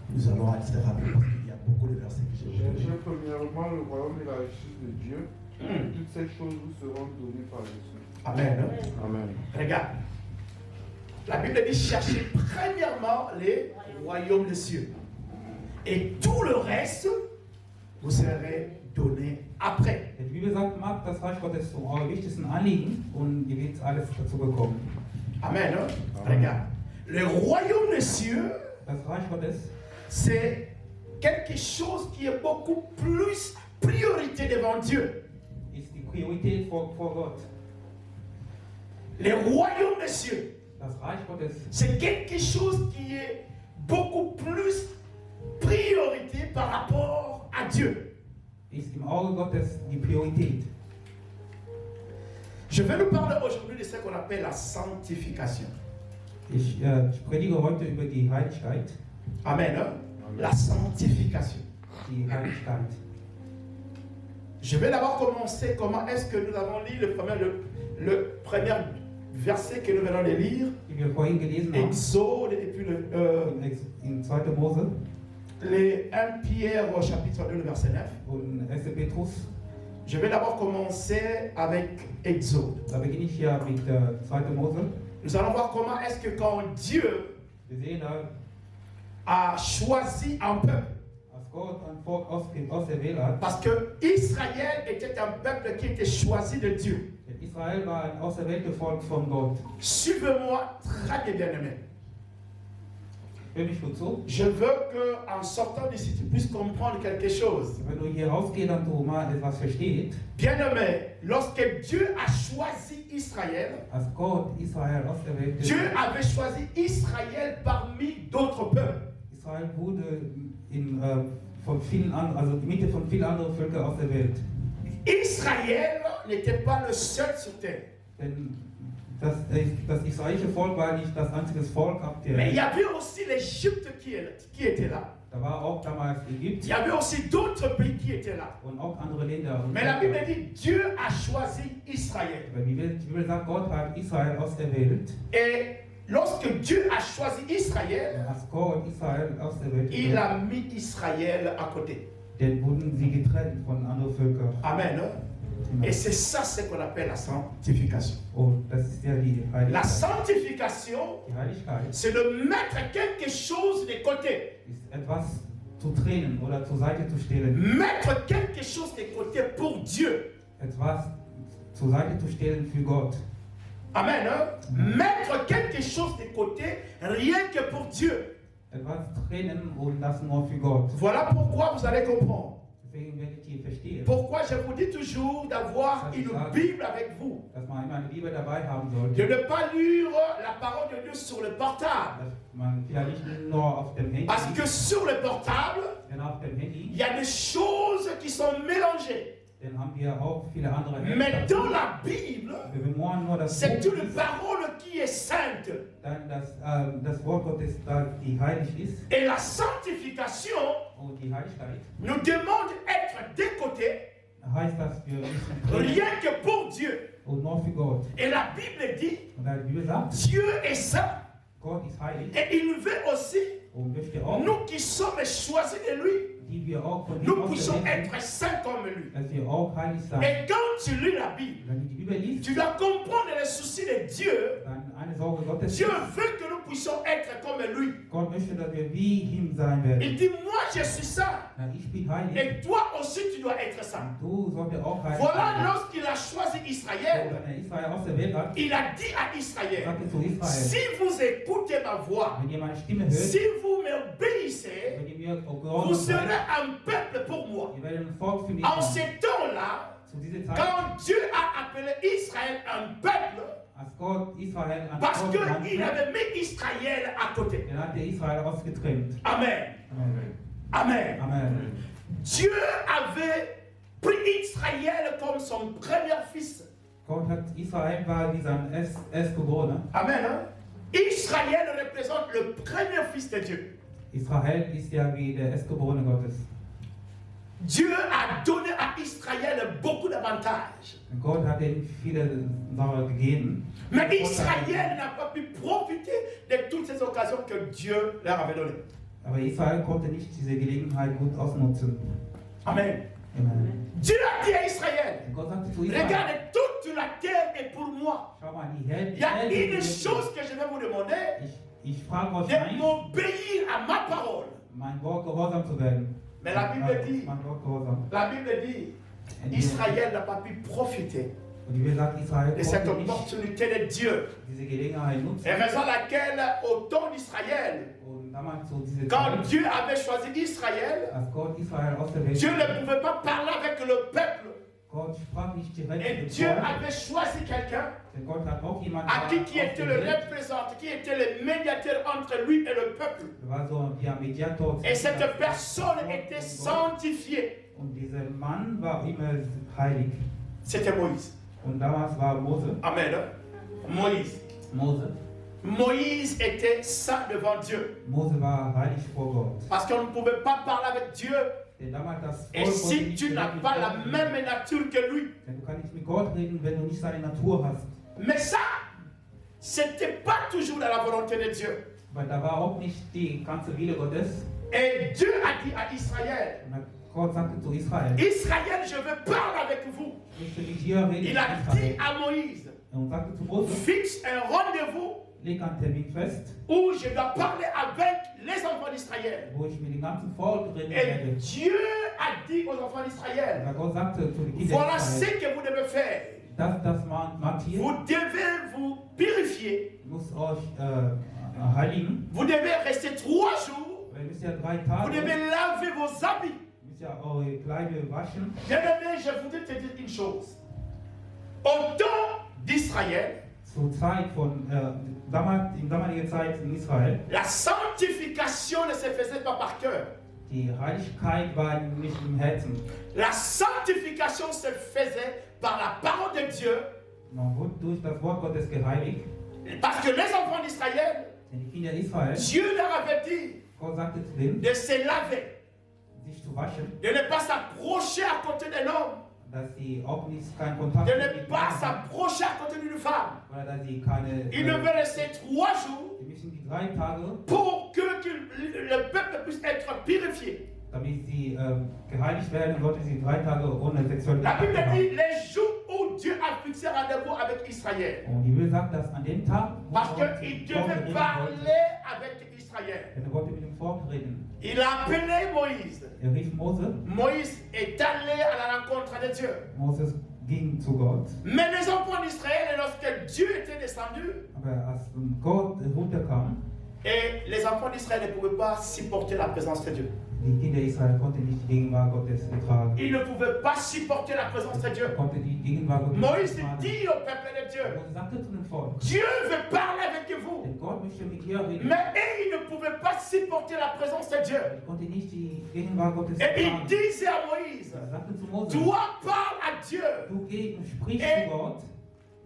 Nous allons aller très rapide parce qu'il y a beaucoup de versets que j'ai Cherchez oubliés. premièrement le royaume et la justice de Dieu. Toutes ces choses vous seront données par Jésus. Amen. Amen. Regarde. La Bible dit cherchez premièrement les royaumes des cieux. Et tout le reste vous serez donné après. Die Bibel sagt, macht das Reich Gottes zu eurem wichtigsten Anliegen und ihr werdet alles dazu bekommen. Amen. Hein? Regarde. Le royaume des cieux, Das Reich Gottes c'est quelque chose qui est beaucoup plus priorité devant Dieu. ist die Priorität vor Gott. Le royaume des cieux, Das Reich Gottes c'est quelque chose qui est beaucoup plus priorité par rapport à Dieu. ist im Auge Gottes die Priorität. Je vais nous parler aujourd'hui de ce qu'on appelle la sanctification. Ich predige heute über die Heiligkeit. Amen. Hein? La sanctification. Die Heiligkeit. Je vais d'abord commencer. Comment est-ce que nous avons lu le premier verset que nous venons de lire? Die wir vorhin gelesen haben. Exode et puis In 2. Mose les 1 Pierre au chapitre 2, le verset 9. und 1. Petrus. Je vais d'abord commencer avec Exode. Da beginne ich hier mit 2. Mose. Nous allons voir comment est-ce que quand Dieu Wir sehen da, a choisi un peuple, als Gott ein Volk auserwählt hat. parce que Israël était un peuple qui était choisi de Dieu. Denn Israel war ein auserwähltes Volk von Gott. Suivez-moi très bien, bien-aimé. Hör mich gut zu. Je veux qu'en sortant d'ici, tu puisses comprendre quelque chose. Wenn du hier rausgehst und du mal etwas verstehst, Bien-aimé, lorsque Dieu a choisi Israël, als Gott Israel auserwählt Dieu avait choisi Israël parmi d'autres peuples. Israel wurde von vielen anderen, also die Mitte von vielen anderen Völkern auserwählt. Israël n'était pas le seul sur terre. Denn das israelische Volk war nicht das einzige Volk auf der Mais il y Welt. avait aussi l'Égypte qui était là. Da war auch damals Il Ägypten y avait aussi d'autres pays qui étaient là. und auch andere Länder. Und Mais la Bible dit Dieu a choisi Israël. Aber die Bibel sagt, Gott hat Israel auserwählt. Et lorsque Dieu a choisi Israël, Und als Gott Israel auserwählt il hat, a mis Israël à côté. dann wurden sie getrennt von anderen Völkern. Amen. Et c'est ça ce qu'on appelle la sanctification. Und das ist ja die La Heiligkeit. sanctification, Die Heiligkeit c'est de mettre quelque chose de côté. ist etwas zu trennen oder zur Seite zu stellen. Mettre quelque chose de côté pour Dieu. Etwas zur Seite zu stellen für Gott. Amen. Mettre quelque chose de côté, rien que pour Dieu. Etwas trennen und das nur für Gott. Voilà pourquoi vous allez comprendre. Deswegen werdet ihr verstehen, Pourquoi je vous dis toujours d'avoir une Bible avec vous. dass man immer eine Bibel dabei haben De sollte. ne pas lire la parole de Dieu sur le portable. Dass man vielleicht nicht nur auf dem Handy, Parce que sur le portable, denn auf dem Handy, il y a des choses qui sont mélangées. dann haben wir auch viele andere Mais dans la Bible, Wir wollen nur das c'est Buch une ist, parole qui est sainte. dann das Wort Gottes, da die heilig ist Et la sanctification und die Heiligkeit, nous demande d'être de côté, heißt, dass wir müssen trennen rien que pour Dieu. und nur für Gott. Et la Bible dit, Und die Bibel sagt, Dieu est saint. Gott ist heilig Et il veut aussi, und möchte auch, nous qui sommes choisis de lui, die wir auch von ihm nous puissions auserwählt être saints comme lui. sind, dass wir auch heilig sein. Et quand tu lis la Bible, Wenn du die Bibel liest, tu dois comprendre les soucis de Dieu. dann eine Sorge Gottes. Dieu veut que nous puissions être comme lui. Gott möchte, dass wir wie ihm sein werden. Il dit, moi je suis saint. Na, ich bin heilig. Et toi aussi tu dois être saint. Du solltest auch heilig Voilà sein. lorsqu'il a choisi So, Israël, wenn er Israel auserwählt hat, il a dit à Israël, sagte zu Israel, si vous écoutez ma voix, wenn ihr meine Stimme hört, si vous m'obéissez, wenn ihr mir vous gehorsam serez seid, un peuple pour moi. ihr werdet ein Volk für mich En sein. ces temps-là, Zu dieser Zeit, quand Dieu a appelé Israël un peuple, als Gott Israel an parce Volk qu'il nannte, avait mis Israël à côté. dann hat er Israel ausgetrennt. Amen. Amen. Amen. Amen. Dieu avait pris Israël comme son premier fils. Gott hat Israel war wie sein Erstgeborener. Amen. Hein? Israël représente le premier fils de Dieu. Israel ist ja wie der Erstgeborene Gottes. Dieu a donné à Israël beaucoup d'avantages. Gott hat ihm viele Sachen gegeben. Mais Israël n'a pas pu profiter de toutes ces occasions que Dieu leur avait données. Aber Israel konnte nicht diese Gelegenheit gut ausnutzen. Amen. Amen. Dieu a dit à Israël, Gott sagte zu Israel, regarde, toute la terre est pour moi. schau mal, die Hälfte. Il y a une chose que je vais vous demander, Ich frage euch de eins, m'obéir à ma parole. mein Wort gehorsam zu werden. Mais la Bible dit, Mein Wort gehorsam. la Bible dit, Israël n'a pas pu profiter Und die Bibel sagt, Israel de cette konnte nicht opportunité de Dieu. diese Gelegenheit nutzen. Et raison laquelle, au temps d'Israël, Und damals so diese quand Zeit, Dieu avait choisi Israël, als Gott Israel auserwählt Dieu hat, ne pouvait pas parler avec le peuple. Gott sprach nicht direkt Et mit dem Dieu Volk, avait choisi quelqu'un denn Gott hat auch jemanden à qui était le ausgewählt. représentant, qui était le médiateur entre lui et le peuple. War so der Mediator Et zwischen cette das personne Volk était und Gott. sanctifiée. Und dieser Mann war immer heilig. C'était Moïse. Und damals war Mose. Amen. Moïse. Moïse était saint devant Dieu. Mose war heilig vor Gott. Parce qu'on ne pouvait pas parler avec Dieu. Denn damals das Et Volk si konnte nicht tu n'as direkt mit pas la Gott même reden. nature que lui. Denn du kannst nicht mit Gott reden, wenn du nicht seine Natur hast. Mais ça, c'était pas toujours dans la volonté de Dieu. Weil da war auch nicht die ganze Wille Gottes. Et Dieu a dit à Israël, Und Gott sagte zu Israel, Israël, je veux parler avec vous. ich möchte mit dir reden. Il a dit à Moïse, Und sagte zu Mose, fixe un rendez-vous leg einen Termin fest, où je dois parler avec les enfants d'Israël. wo ich mit dem ganzen Volk reden Et werde. Dieu a dit aux enfants d'Israël, Und Gott sagte zu den Kindern voilà ce Israel, que vous devez faire. das macht ihr, Vous devez vous purifier. muss euch heiligen. Vous devez rester 3 jours. Ihr müsst ja 3 Vous Tage, devez laver vos habits. ihr müsst ja eure Kleider waschen. Bien-aimé, je voudrais te dire une chose. Au temps d'Israël, Zur Zeit von, in damaliger Zeit in Israel, la sanctification ne se faisait pas par cœur. die Heiligkeit war nicht im Herzen. La sanctification se faisait par la parole de Dieu. Man wurde durch das Wort Gottes geheiligt. Parce que les enfants d'Israël, Denn die Kinder Israel, Dieu leur avait dit Gott sagte zu denen, de se laver, sich zu waschen, de ne pas s'approcher à côté d'un homme, dass sie auch nicht keinen Kontakt de mit ne Männern pas haben, s'approcher à côté d'une femme. oder dass sie keine. Ils devaient rester 3 jours Sie müssen die 3 Tage, pour que le peuple puisse être purifié. damit sie geheiligt werden, sollten sie 3 Tage ohne sexuelle La Bible Kontakte dit haben. les jours où Dieu a fixé rendez-vous avec Israël. Und die Bibel sagt, dass an dem Tag, wo Parce Gott qu'il mit dem Volk devait reden parler wollte, avec Israël. denn er wollte mit dem Volk reden. Il a appelé Moïse. Er rief Mose, Moïse est allé à la rencontre de Dieu. Moses ging zu Gott. Mais les enfants d'Israël, lorsque Dieu était descendu, Aber als Gott runterkam, et les enfants d'Israël ne pouvaient pas supporter la présence de Dieu. die Kinder Israel konnten nicht die Gegenwart Gottes ertragen. Ils ne pouvaient pas supporter la présence de Dieu. Konnte die Gegenwart Gottes Moïse nicht ertragen. dit au peuple de Dieu, Mose sagte zu dem Volk, Dieu veut parler avec vous. denn Gott möchte mit dir reden. Mais eux, ils ne pouvaient pas supporter la présence de Dieu. Ich konnte nicht die Gegenwart Gottes Et il ertragen. disait à Moïse, Er sagte zu Mose, toi parle à Dieu. du geh und sprich Et- zu Gott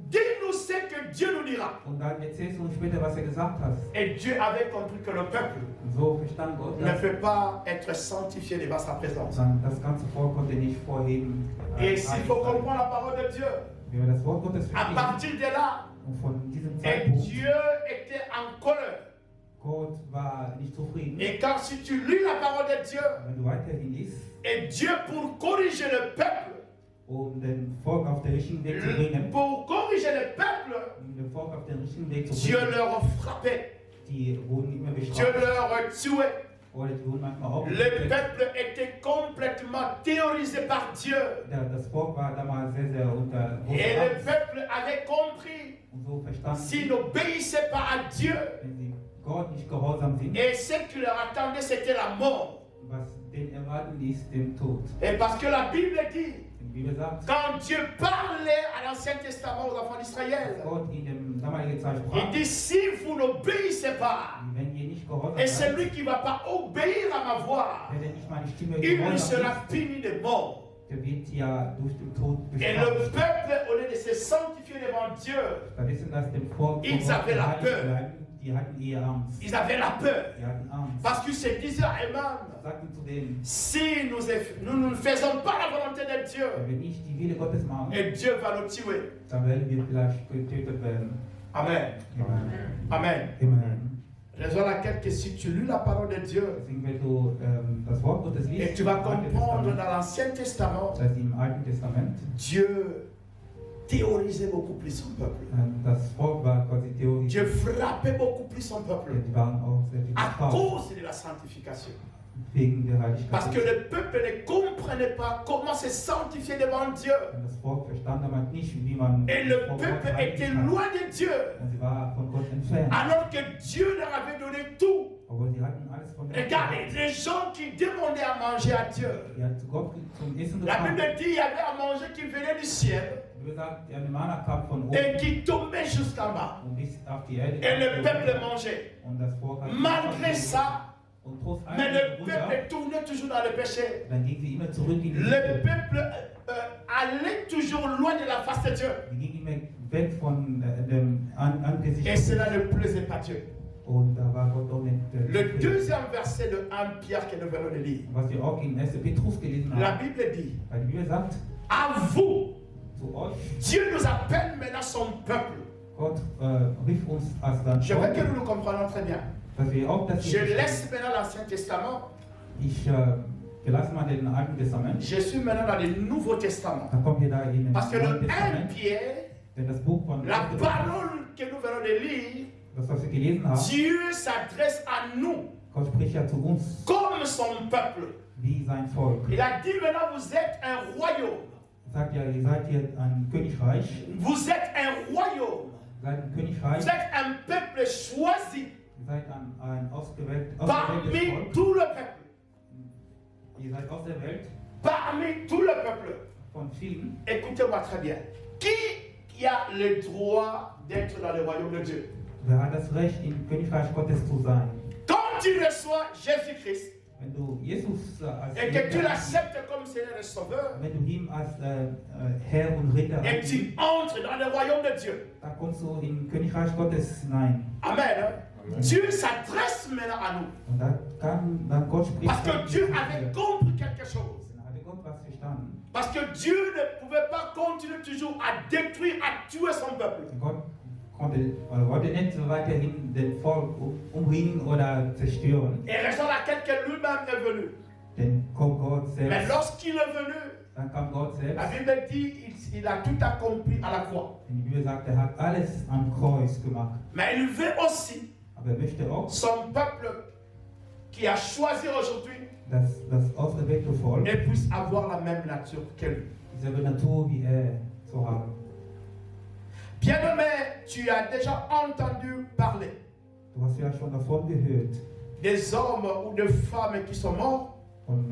Dis-nous ce que Dieu nous dira. und dann erzählst du uns später, was er gesagt hat. Et Dieu avait compris que le peuple Und so verstand Gott ne das. peut pas être sanctifié devant sa présence. Dann das ganze Volk konnte nicht vorheben. Et s'il faut comprendre la parole de Dieu, Wenn wir das Wort Gottes à verstehen partir de là, und von diesem et Zeitpunkt, Dieu était en colère. Gott war nicht zufrieden. Et quand si tu lis la parole de Dieu, Wenn du weiterhin liest, et Dieu pour corriger le peuple, um den Volk auf den richtigen Weg zu bringen, pour corriger le peuple, um den Volk auf den richtigen Weg zu Dieu bringen, leur frappait, die wurden immer Dieu bestraft leur tuait. oder die wurden manchmal auch Le getötet. peuple était complètement théorisé par Dieu. Das Volk war damals sehr, sehr unter Et großer le Angst peuple avait compris, und so verstanden, s'ils n'obéissaient pas à Dieu, wenn sie Gott nicht gehorsam sind, et ce qui leur attendait, c'était la mort. was den erwarten ist, den Tod. Et parce que la Bible dit, Die Bibel sagt, quand Dieu parlait à l'Ancien Testament aux enfants dass d'Israël, Gott in dem damaligen Zeit il sprach, dit, si vous n'obéissez pas, wenn ihr nicht gehorsam et seid, celui qui ne va pas obéir à ma voix, wenn ihr nicht meine Stimme il lui gehorsam sera ist, puni de mort. der wird ja durch den Tod Et le bestraft. peuple, au lieu de se sanctifier devant Dieu, Stattdessen, dass dem Volk Ils vor Gott avaient la geheiligt peur. bleiben, die hatten eher Angst. ils avaient la peur. Die hatten Angst. Parce qu'ils se disaient à eux-mêmes, Sagten zu denen, si nous ne faisons pas la volonté de Dieu, wenn wir nicht die Wille Gottes machen, et Dieu va nous tuer. dann werden wir vielleicht getötet werden. Amen. Amen. Amen. Amen. Raison laquelle que si tu lis la parole de Dieu, Deswegen, wenn du das Wort Gottes et liest, tu vas im Alten comprendre Testament, dans l'Ancien Testament, das heißt im Alten Testament, Dieu théorisait beaucoup plus son peuple. das Volk war quasi Dieu theoretisch, frappait beaucoup plus son peuple die waren auch sehr viel à bestraft, cause de la sanctification. wegen der Heiligkeit. Parce que le peuple ne comprenait pas comment se sanctifier devant Dieu. Und das Volk verstand damals nicht, wie man Et le vor Gott peuple reinigen était kann. loin de Dieu. Und sie war von Gott entfernt. Alors que Dieu leur avait donné tout. Aber sie hatten alles von Gott. Regardez, les gens qui demandaient à manger à Dieu. Die hat Gott zum Essen La gebracht. Bible dit qu'il y avait à manger qui venait du ciel Die Bibel sagt, der Manna kam von oben et qui tombait jusqu'en bas. und bis auf die Erde. Et le peuple mangeait. Und das Volk hat Malgré ça, und trotz mais allem le Wunder, peuple tournait toujours dans le péché. dann ging sie immer zurück in die Le Sünde. peuple allait toujours loin de la face de Dieu. Die ging immer weg von dem Angesicht. Et cela ne plaisait pas Dieu. Und da war Gott auch nicht. Le deuxième verset de 1 Pierre que nous venons de lire. Was wir auch in 1. Petrus gelesen La haben. Bible dit, Weil die Bibel sagt, à vous, zu euch, Dieu nous appelle maintenant son peuple. Gott rief uns als sein Je veux que Volk, nous nous comprenions très bien. dass wir auch das Je laisse maintenant l'Ancien Testament. Ich verlasse mal den Alten Testament. Je suis maintenant dans le Nouveau Testament. Dann kommen wir da in den Parce que Neuen le 1 Testament. Pierre, Denn das Buch von la 1. parole que nous venons de lire, das, was wir gelesen haben, Dieu s'adresse à nous Gott spricht ja zu uns comme son peuple. wie sein Volk. Il a dit maintenant vous êtes un royaume. Er sagt ja, ihr seid hier ein Königreich. Vous êtes un royaume. Ihr seid ein Königreich. Vous êtes un peuple choisi Ihr seid ein ausgewähltes parmi Volk. tout le peuple. Ihr seid aus der Welt Parmi tout le peuple. von vielen. Écoutez-moi très bien. Qui a le droit d'être dans le royaume de Dieu? Wer hat das Recht, im Königreich Gottes zu sein? Quand tu reçois Jésus-Christ Wenn du Jesus als et que tu Retter- l'acceptes comme Seigneur et Sauveur, wenn du ihm als Herr und Ritter et tu entres dans le royaume de Dieu. dann kommst du im Königreich Gottes hinein. Amen. Dieu s'adresse maintenant à nous. Und da kann dann Gott sprechen. Parce que Dieu avait compris quelque chose. Dann hatte Gott was verstanden. Parce que Dieu ne pouvait pas continuer toujours à détruire, à tuer son peuple. Gott wollte nicht so weiterhin den Volk umbringen oder zerstören. Et raison laquelle que lui-même est venu. Denn kommt Gott Mais selbst, lorsqu'il est venu, dann kam Gott la selbst. Bible dit il a tout accompli à la croix. Denn die Bibel sagt, er hat alles am Kreuz gemacht. Mais il veut aussi Aber er möchte auch, son peuple qui a choisi aujourd'hui dass das auserwählte Volk et puisse avoir la même nature que lui. dieselbe Natur wie er zu haben. Bien-aimé, tu as déjà entendu parler Du hast ja schon davon gehört, des hommes ou des femmes qui sont morts von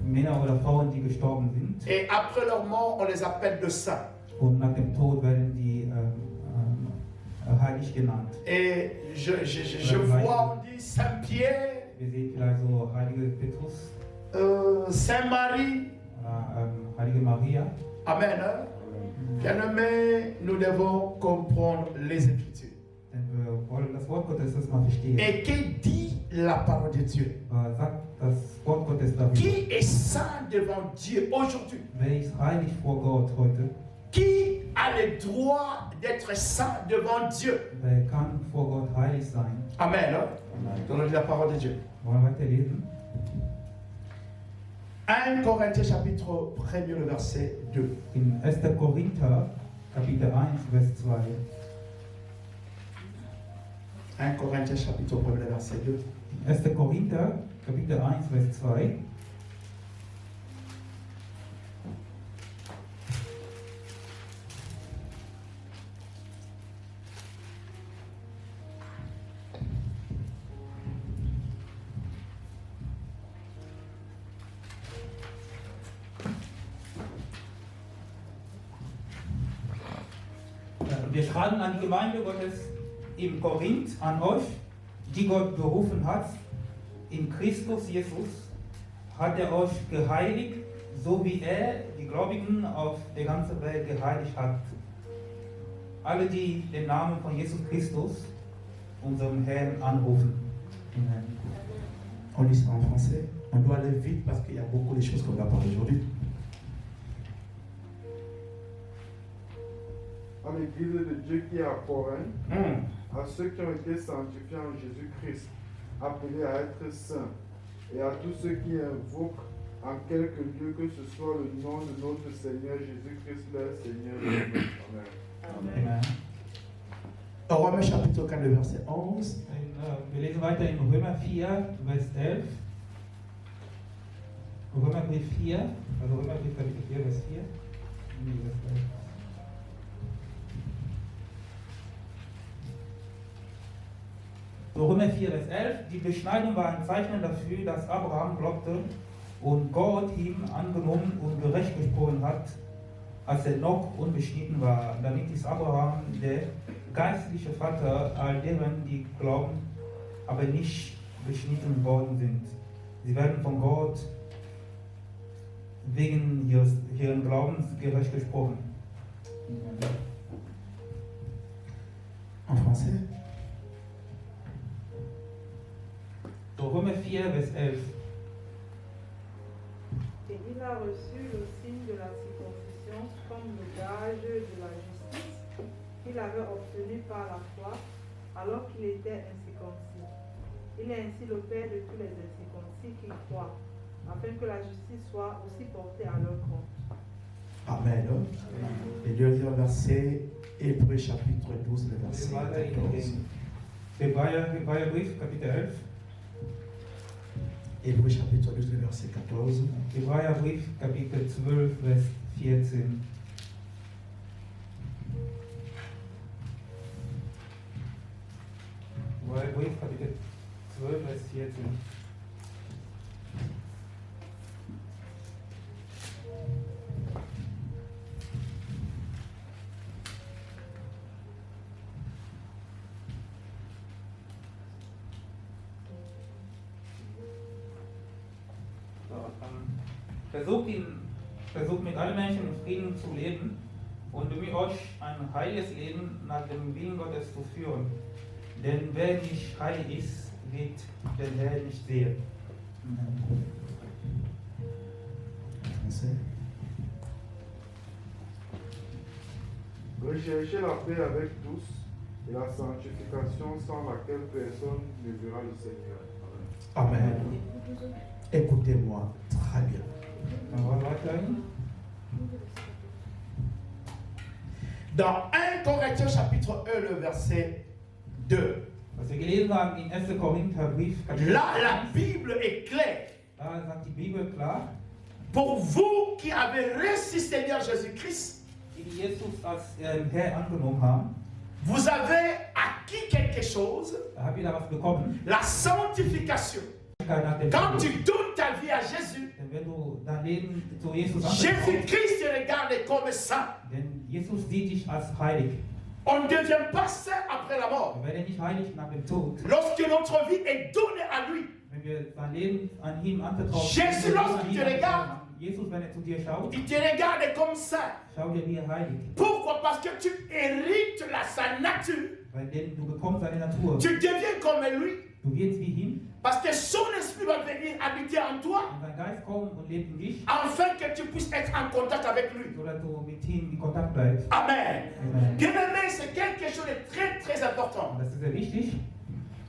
Männern oder Frauen, die gestorben sind. et après leur mort, on les appelle de saints. Und nach dem Tod werden die heilig genannt. Et je vois, on dit Saint-Pierre, Wir sehen vielleicht so heilige Petrus, Saint-Marie. oder heilige Maria. Amen. Hein? Bien-aimé, nous devons comprendre les Écritures. Denn wir wollen das Wort Gottes das mal verstehen. Et que dit la parole de Dieu? Sagt das Wort Gottes darüber. Qui est saint devant Dieu aujourd'hui? Wer ist heilig vor Gott heute? Qui a le droit d'être saint devant Dieu? Wer kann vor Gott heilig sein? Amen. Hein? Donnons la parole de Dieu. Wollen wir weiterlesen? 1 Corinthiens chapitre 1, le verset 2. In 1. Korinther, Kapitel 1, Vers 2. 1 Corinthiens chapitre 1, le verset 2. 1. Korinther, Kapitel 1, Vers 2. Wir schreiben an die Gemeinde Gottes in Korinth, an euch, die Gott berufen hat. In Christus Jesus hat er euch geheiligt, so wie er die Gläubigen auf der ganzen Welt geheiligt hat. Alle, die den Namen von Jesus Christus, unserem Herrn, anrufen. Amen. On lit ça en français. On doit aller vite parce qu'il y a beaucoup de choses qu'on va parler aujourd'hui. À l'église de Dieu qui est à Corinthe, à ceux qui ont été sanctifiés en Jésus-Christ, appelés à être saints, et à tous ceux qui invoquent en quelque lieu que ce soit le nom de notre Seigneur Jésus-Christ, leur Seigneur. Amen. Amen. Romains chapitre 4, le verset 11. Wir lesen weiter in Römer 4, Vers 11. Römerbrief 4, also Römerbrief Kapitel 4, Vers 4. Nee, das war so, Römer 4, Vers 11. Die Beschneidung war ein Zeichen dafür, dass Abraham glaubte und Gott ihm angenommen und gerecht gesprochen hat, als er noch unbeschnitten war. Damit ist Abraham der geistliche Vater all deren, die glauben, aber nicht beschnitten worden sind. Sie werden von Gott wegen ihren Glaubens gerecht gesprochen. En français. So, Römer 4, Vers 11. Et il a reçu le signe de la circoncision comme le gage de la justice qu'il avait obtenu par la foi alors qu'il était incirconcis. Il est ainsi le père de tous les incirconcis qui croient, afin que la justice soit aussi portée à leur compte. Amen. Et deuxième verset, Hébreux chapitre 12, le verset Wir weiter 14. in Hebräerbrief, Kapitel 11. Hébreux chapitre 12, le verset 14. Hebräerbrief, Kapitel 12, Vers 14. Hebräerbrief, Kapitel 12, Vers 14. Versucht mit allen Menschen in Frieden zu leben und bemüht euch, ein heiliges Leben nach dem Willen Gottes zu führen. Denn wer nicht heilig ist, wird den Herrn nicht sehen. En français. Recherchez la paix avec tous et la sanctification sans laquelle personne ne verra le Seigneur. Amen. Amen. Écoutez-moi très bien. Dans 1 Corinthiens chapitre 1, le verset 2. Was wir gelesen haben in 1. Korintherbrief, Kapitel Là, la 1, Bible est claire. da sagt die Bibel klar, Pour vous qui avez reçu Seigneur Jésus-Christ, die Jesus als Herr angenommen haben, vous avez acquis quelque chose, da habt ihr da was bekommen. la sanctification. Nach dem Quand Tod. tu donnes ta vie à Jésus, Denn wenn du dein Leben zu Jesus anvertraust, Jésus-Christ te regarde comme saint. denn Jesus sieht dich als heilig. On ne devient pas saint après la mort. Wir werden nicht heilig nach dem Tod, Lorsque notre vie est donnée à lui, wenn wir sein Leben an ihm anvertrauen. Jesus, wenn wir lorsqu'il an ihm te regarde, anvertrauen. Jesus, wenn er zu dir schaut, il te regarde comme saint. schau dir wie heilig. Pourquoi? Parce que tu hérites sa nature. Weil denn du bekommst seine Natur. Tu deviens comme lui. Du wirst wie ihm Parce que son esprit va venir habiter en toi, und sein Geist kommt und lebt in dich, afin que tu puisses être en contact avec lui. sodass du mit ihm in Kontakt bleibst. Amen. Amen. Bien-aimé, c'est quelque chose de très très important. Und das ist sehr wichtig.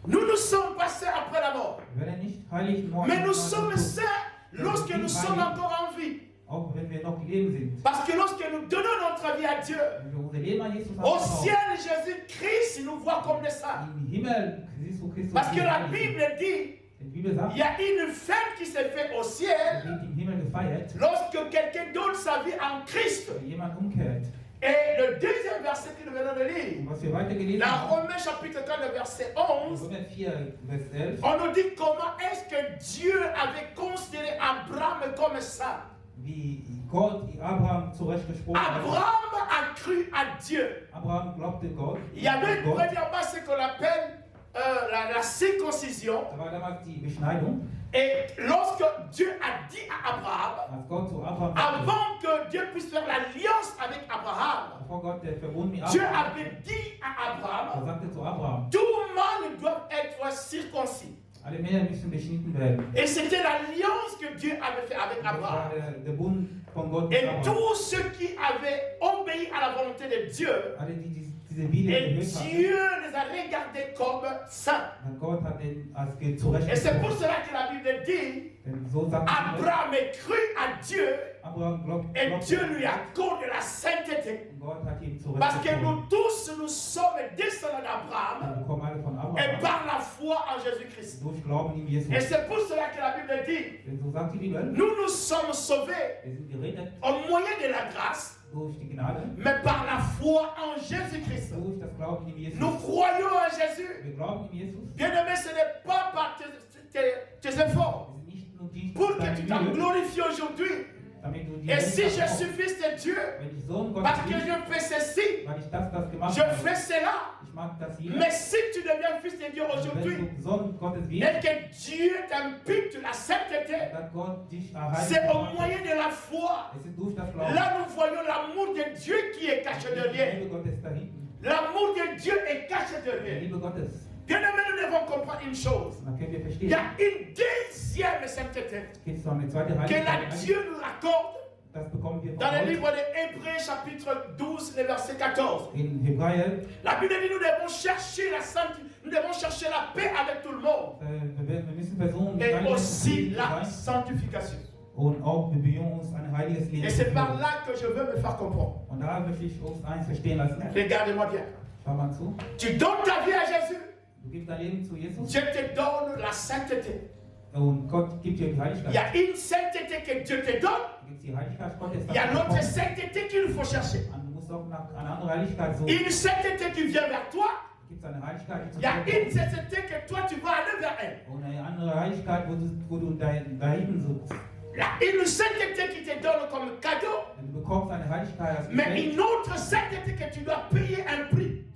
Nous ne sommes pas saints après la mort, Wir werden nicht heilig nur mais nous nach dem sommes Tod, saints lorsque nous sommes encore en vie. auch wenn wir noch leben sind. Parce que lorsque nous donnons notre vie à Dieu, Wenn wir unser Leben an Jesus au anvertrauen, ciel, Jésus-Christ nous voit comme des saints. im Himmel siehst du Christus. Parce que wie la heilig. Bible dit, Die Bibel sagt, il y a une fête qui s'est faite au er ciel wird im Himmel gefeiert, lorsque quelqu'un donne sa vie en Christ. wenn jemand umkehrt. Et le deuxième verset que nous venons de lire, Und was wir weiter gelesen dans haben, Romains chapitre 4, le verset 11, Römer 4, Vers 11, on nous dit comment est-ce que Dieu avait considéré Abraham comme ça. wie Gott Abraham zurechtgesprochen hat. Abraham a cru à Dieu. Abraham glaubte Gott. Il y avait Gott. premièrement ce qu'on appelle la circoncision. Da war damals die Beschneidung, Et lorsque Dieu a dit à Abraham, als Gott zu Abraham sagte, avant que Dieu puisse faire l'alliance avec Abraham, bevor Gott der Verbund mit Dieu Abraham, avait dit à Abraham, er sagte zu Abraham, tout mâle doit être circoncis. alle Männer müssen beschnitten werden. Et c'était l'alliance que Dieu avait fait avec Das war Abraham. der Bund von Gott mit Et Abraham. tous ceux qui avaient obéi à la volonté de Dieu, Alle, die diese Wille et gehört haben, Dieu les a regardés comme saints. dann Gott hat den als Et c'est pour zurechtgesprochen. cela que la Bible dit, Denn so sagt die Bibel, Abraham est cru à Dieu Abraham et Dieu glaubte, lui accorde la sainteté. und Gott hat ihn Parce que zurechtgesprochen. nous tous, nous sommes descendants d'Abraham Wir kommen alle von et Abraham. par la foi en Jésus-Christ. durch Glauben in Jesus. Et c'est pour cela que la Bible dit, Denn so sagt die Bibel, nous sommes sauvés wir sind gerettet au moyen de la grâce, durch die Gnade, mais par la foi en Jésus-Christ. durch das Glauben in Jesus. Nous croyons en Jésus. Wir glauben in Jesus. Bien-aimé, ce n'est pas par tes efforts. Wir sind nicht nur die, Pour que deine tu t'en Mühe, glorifies aujourd'hui. damit du die Et Welt si je verkaufst. suis fils de Dieu, Wenn ich Sohn Gottes parce que bin, je fais ceci, weil ich das gemacht je habe, fais cela. ich mag das hier. Mais si tu deviens fils de Dieu aujourd'hui, Wenn du Sohn Gottes et wirst, que Dieu t'impute la sainteté, dass Gott dich erhalten c'est au hat. moyen de la foi. Es ist durch das Glauben. Là, nous voyons l'amour de Dieu qui est caché Die derrière. Liebe Gottes da hinten. L'amour de Dieu est caché Die derrière. Liebe Gottes. Bien-aimé, nous devons comprendre une chose. Und dann können wir Il verstehen, y a une deuxième sainteté gibt es noch eine zweite que la Heiligkeit. Dieu nous accorde Das bekommen wir von dans le Gott. livre de Hébreux, chapitre 12, le verset 14. In Hebräer, La Bible dit nous devons chercher la sainteté, nous devons chercher la paix avec tout le monde wir müssen versuchen, mit et allen aussi zufrieden zu la sein. sanctification. Und auch wir bemühen uns, ein heiliges Leben Et zu c'est par führen. là que je veux me faire comprendre. Und da möchte ich uns eins verstehen lassen. Regardez-moi bien. Schau mal zu. Tu donnes ta vie à Jésus, Du gibst dein Leben zu Jesus Dieu te donne la sainteté. und Gott gibt dir die Il y Heiligkeit. a une sainteté que Dieu te donne, Du gibst die Heiligkeit Gottes. il y a l'autre sainteté qu'il faut chercher. Und du musst auch nach einer anderen Heiligkeit suchen. Une sainteté qui vient vers toi, Du gibst eine Heiligkeit, die zu il y a dir une kommt. sainteté que toi tu vas aller vers elle. Und eine andere Heiligkeit, wo du dahin suchst. Il y a une sainteté qui te donne comme cadeau, Du bekommst eine Heiligkeit als mais Geschenk. une autre sainteté que tu dois payer un prix.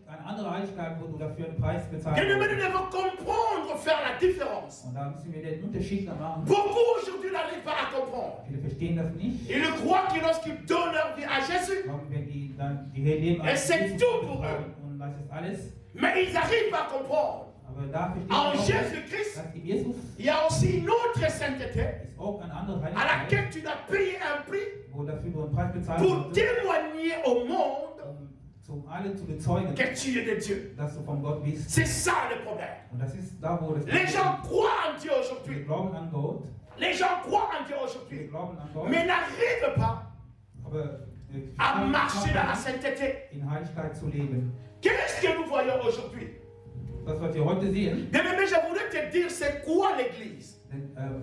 Eine andere Heiligkeit, wo du dafür einen Preis bezahlt Et nous hast. devons comprendre, faire la différence. Und da müssen wir den Unterschied da machen. Beaucoup aujourd'hui n'arrivent pas à comprendre. Viele verstehen das nicht. Ils croient que lorsqu'ils donnent leur vie à Jésus, Glauben, wenn die dann die Leben Et c'est Jesus tout pour haben und das ist alles. mais ils n'arrivent pas à comprendre. Aber da verstehen En wir auch, Jésus-Christ, dass in Jesus il y a aussi une autre sainteté ist auch eine andere à Heiligkeit, laquelle tu dois payer un prix wo dafür du einen Preis bezahlen pour musst, témoigner au monde zum alle zu bezeugen, que tu es de Dieu. dass du von Gott bist. C'est ça le problème. Und das ist da, wo das Les gens croient en Dieu wir aujourd'hui. glauben an Gott, Les gens croient en Dieu wir aujourd'hui, glauben an Gott, mais n'arrivent pas aber à marcher dans la sainteté. in Heiligkeit zu leben. Qu'est-ce que nous voyons aujourd'hui? Das, was wir heute sehen, Bien-aimé, je voudrais te dire, c'est quoi l'Église?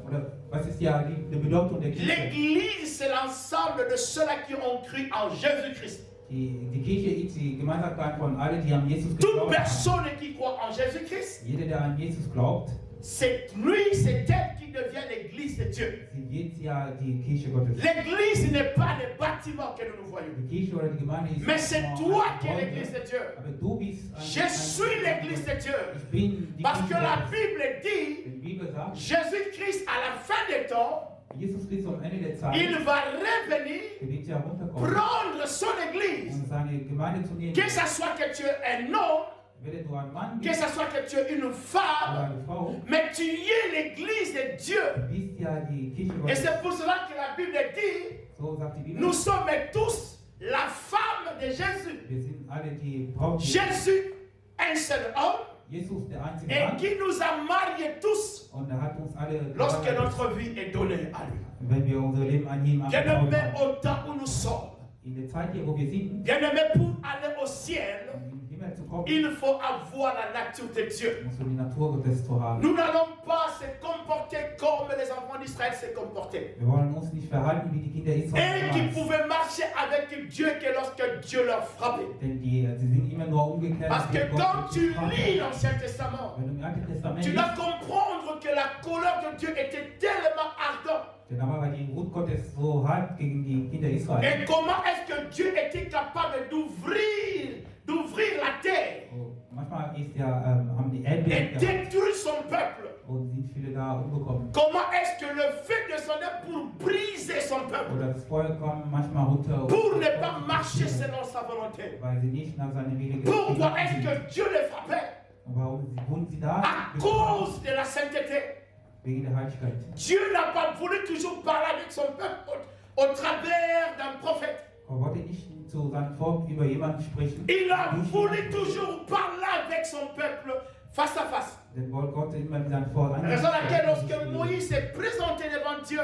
oder was ist ja die Bedeutung der Kirche? L'Église, c'est l'ensemble de ceux-là qui ont cru en Jésus-Christ. Die Kirche ist die Gemeinsamkeit von allen, die an Jesus Toute geglaubt haben. personne qui croit en Jésus-Christ, Jeder, der an Jesus glaubt, c'est lui, c'est elle qui devient l'Église de Dieu. sie wird ja die Kirche Gottes. L'Église n'est pas le bâtiment que nous voyons, Die Kirche oder die Gemeinde ist mais c'est nur toi ein qui es Gebäude, l'Église de Dieu. aber du bist Je suis l'Église de Dieu. Ich bin die Parce que Kirche la Gottes. Bible dit, Die Bibel sagt, Jésus-Christ, à la fin des temps, Jesus Christus am Ende der Zeit il va revenir wird ja runterkommen prendre son Église. und seine Gemeinde zu nehmen. Que ce soit que tu es un homme, Werde du ein Mann que bist ce soit que tu es une oder femme, eine Frau, mais tu es l'Église de Dieu. du bist ja die Kirche Et Gottes. c'est pour cela que la Bible dit, So sagt die Bibel. nous sommes tous la femme de Jésus. Wir sind alle die Braut Jesu. Jésus, un seul homme, Jesus, der einzige et Mann. qui nous a mariés tous Und er hat uns alle lorsque verheiratet, notre vie est donnée à lui. wenn wir unser Leben an ihm anvertraut Bien-aimés, haben. au temps où nous sommes, In der Zeit hier, wo wir sind, bien-aimés, pour aller au ciel, im Himmel zu kommen, il faut avoir la nature de Dieu. musst du die Natur Gottes zu haben. Nous n'allons pas se comporter comme les enfants d'Israël se comportaient. Wir wollen uns nicht verhalten wie die Kinder Et Israels. qui damals. pouvaient marcher avec Dieu que lorsque Dieu leur frappait. Denn sie sind immer nur umgekehrt. Parce que wie Gott quand sie tu straft. lis l'Ancien Testament, Wenn du im Alten Testament tu dois liest, comprendre que la colère de Dieu était tellement ardente. denn da war die Wut Gottes so hart gegen die Kinder Israels. Et comment est-ce que Dieu était capable d'ouvrir la terre So, manchmal ist ja, haben die et Erdbeben gehabt détruire son peuple? und sind viele da umgekommen. Comment est-ce que le feu descendait pour briser son peuple? Oder das Feuer kam manchmal runter. Pour ne pas marcher selon sa volonté. Weil sie nicht nach seiner Wille Pourquoi est-ce sind. que Dieu les frappait? Und warum wurden sie da? À cause de la sainteté. Wegen der Heiligkeit. Dieu n'a pas voulu toujours parler avec son peuple au travers d'un prophète. Gott wollte nicht zu seinem Volk über jemanden sprechen. Il a Durch voulu jemanden. toujours parler avec son peuple face à face. Denn Gott immer wieder vor Raison laquelle lorsque Moïse s'est présenté devant Dieu,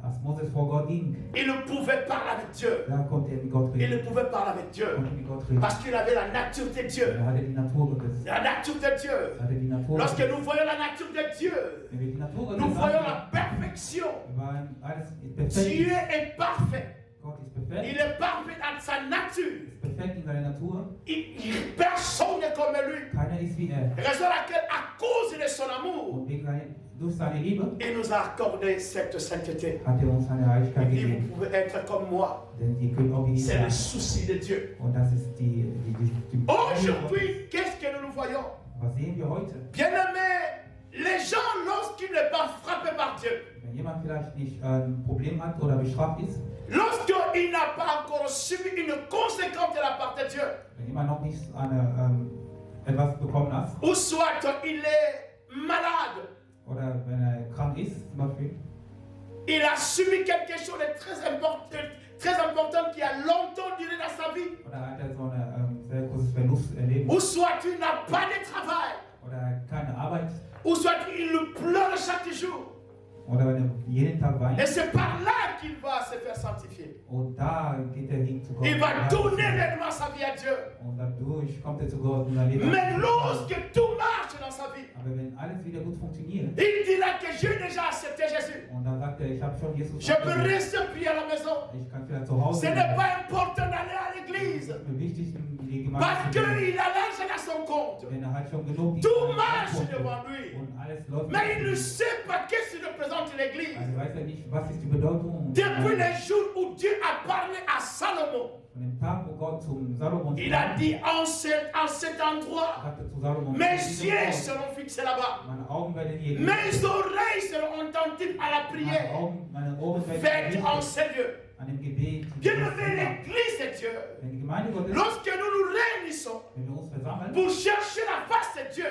als Moses vor Gott ging, il ne pouvait parler avec Dieu. da konnte mit Gott Il ne reden. pouvait parler avec Dieu. Konnte mit Gott reden. Parce qu'il avait la nature de Dieu. Er hatte die Natur Gottes. La nature de Dieu. Er hatte die Natur Lorsque Gottes. nous voyons la nature de Dieu, Wenn wir die Natur Gottes nous voyons ansehen, la perfection. alles ist Dieu perfekt. est parfait. Gott ist perfekt. Il est parfait dans sa nature. Ist perfekt in seiner Natur. Personne n'est comme lui. Keiner ist wie er. Raison laquelle, à cause de son amour, Und durch seine Liebe il nous a accordé cette sainteté. hat er uns seine Heiligkeit Il dit, gegeben. vous pouvez être comme moi. Denn ihr könnt auch wie ich C'est le sein. souci de Dieu. Und das ist die Aujourd'hui, qu'est-ce que nous voyons? Was sehen wir heute? Bien-aimés, les gens, lorsqu'ils ne sont pas frappés par Dieu, Wenn jemand vielleicht nicht ein Problem hat oder bestraft ist, lorsqu'il n'a pas encore subi une conséquence de la part de Dieu, wenn jemand noch nicht etwas bekommen hat, ou soit il est malade, oder wenn er krank ist zum Beispiel, il a subi quelque chose de très important qui a longtemps duré dans sa vie, oder hat er so ein sehr großes Verlust erlebt, ou soit il n'a pas de travail, oder keine Arbeit, ou soit il pleure chaque jour. oder wenn er jeden Tag Et weint, c'est par là qu'il va se faire sanctifier. und da geht er hin zu Gott. Il va donner réellement sa vie à Dieu. Und dadurch kommt er zu Gott und erlebt. Mais lorsque tout marche dans sa vie, Aber wenn alles wieder gut funktioniert, il dira que j'ai déjà accepté Jésus. und dann sagt er, ich habe schon Jesus Je peux angenommen. rester puis à la maison. Ich kann vielleicht zu Hause Ce n'est bleiben. pas important d'aller à l'église. Es ist mir wichtig, in die Parce Gemeinde zu gehen. qu'il a l'argent à son compte. Denn er hat schon genug Tout marche devant lui. und alles läuft. Mais il ne sait pas qu'est-ce que représente l'église. Also weiß er nicht, was ist die Bedeutung. Depuis le jour où Dieu a parlé à Salomon, Von dem Tag, wo Gott zum Salomon il a dit en cet endroit, sagte zu Salomon, mes yeux seront fixés là-bas. meine Augen werden hier Mes oreilles seront attentives à la prière meine Ohren werden faite en gerichtet ces lieux. an dem Gebet. Bien-aimé, l'église de Dieu, Wenn die Gemeinde Gottes, lorsque nous nous réunissons wenn wir uns versammeln, pour chercher la face de Dieu,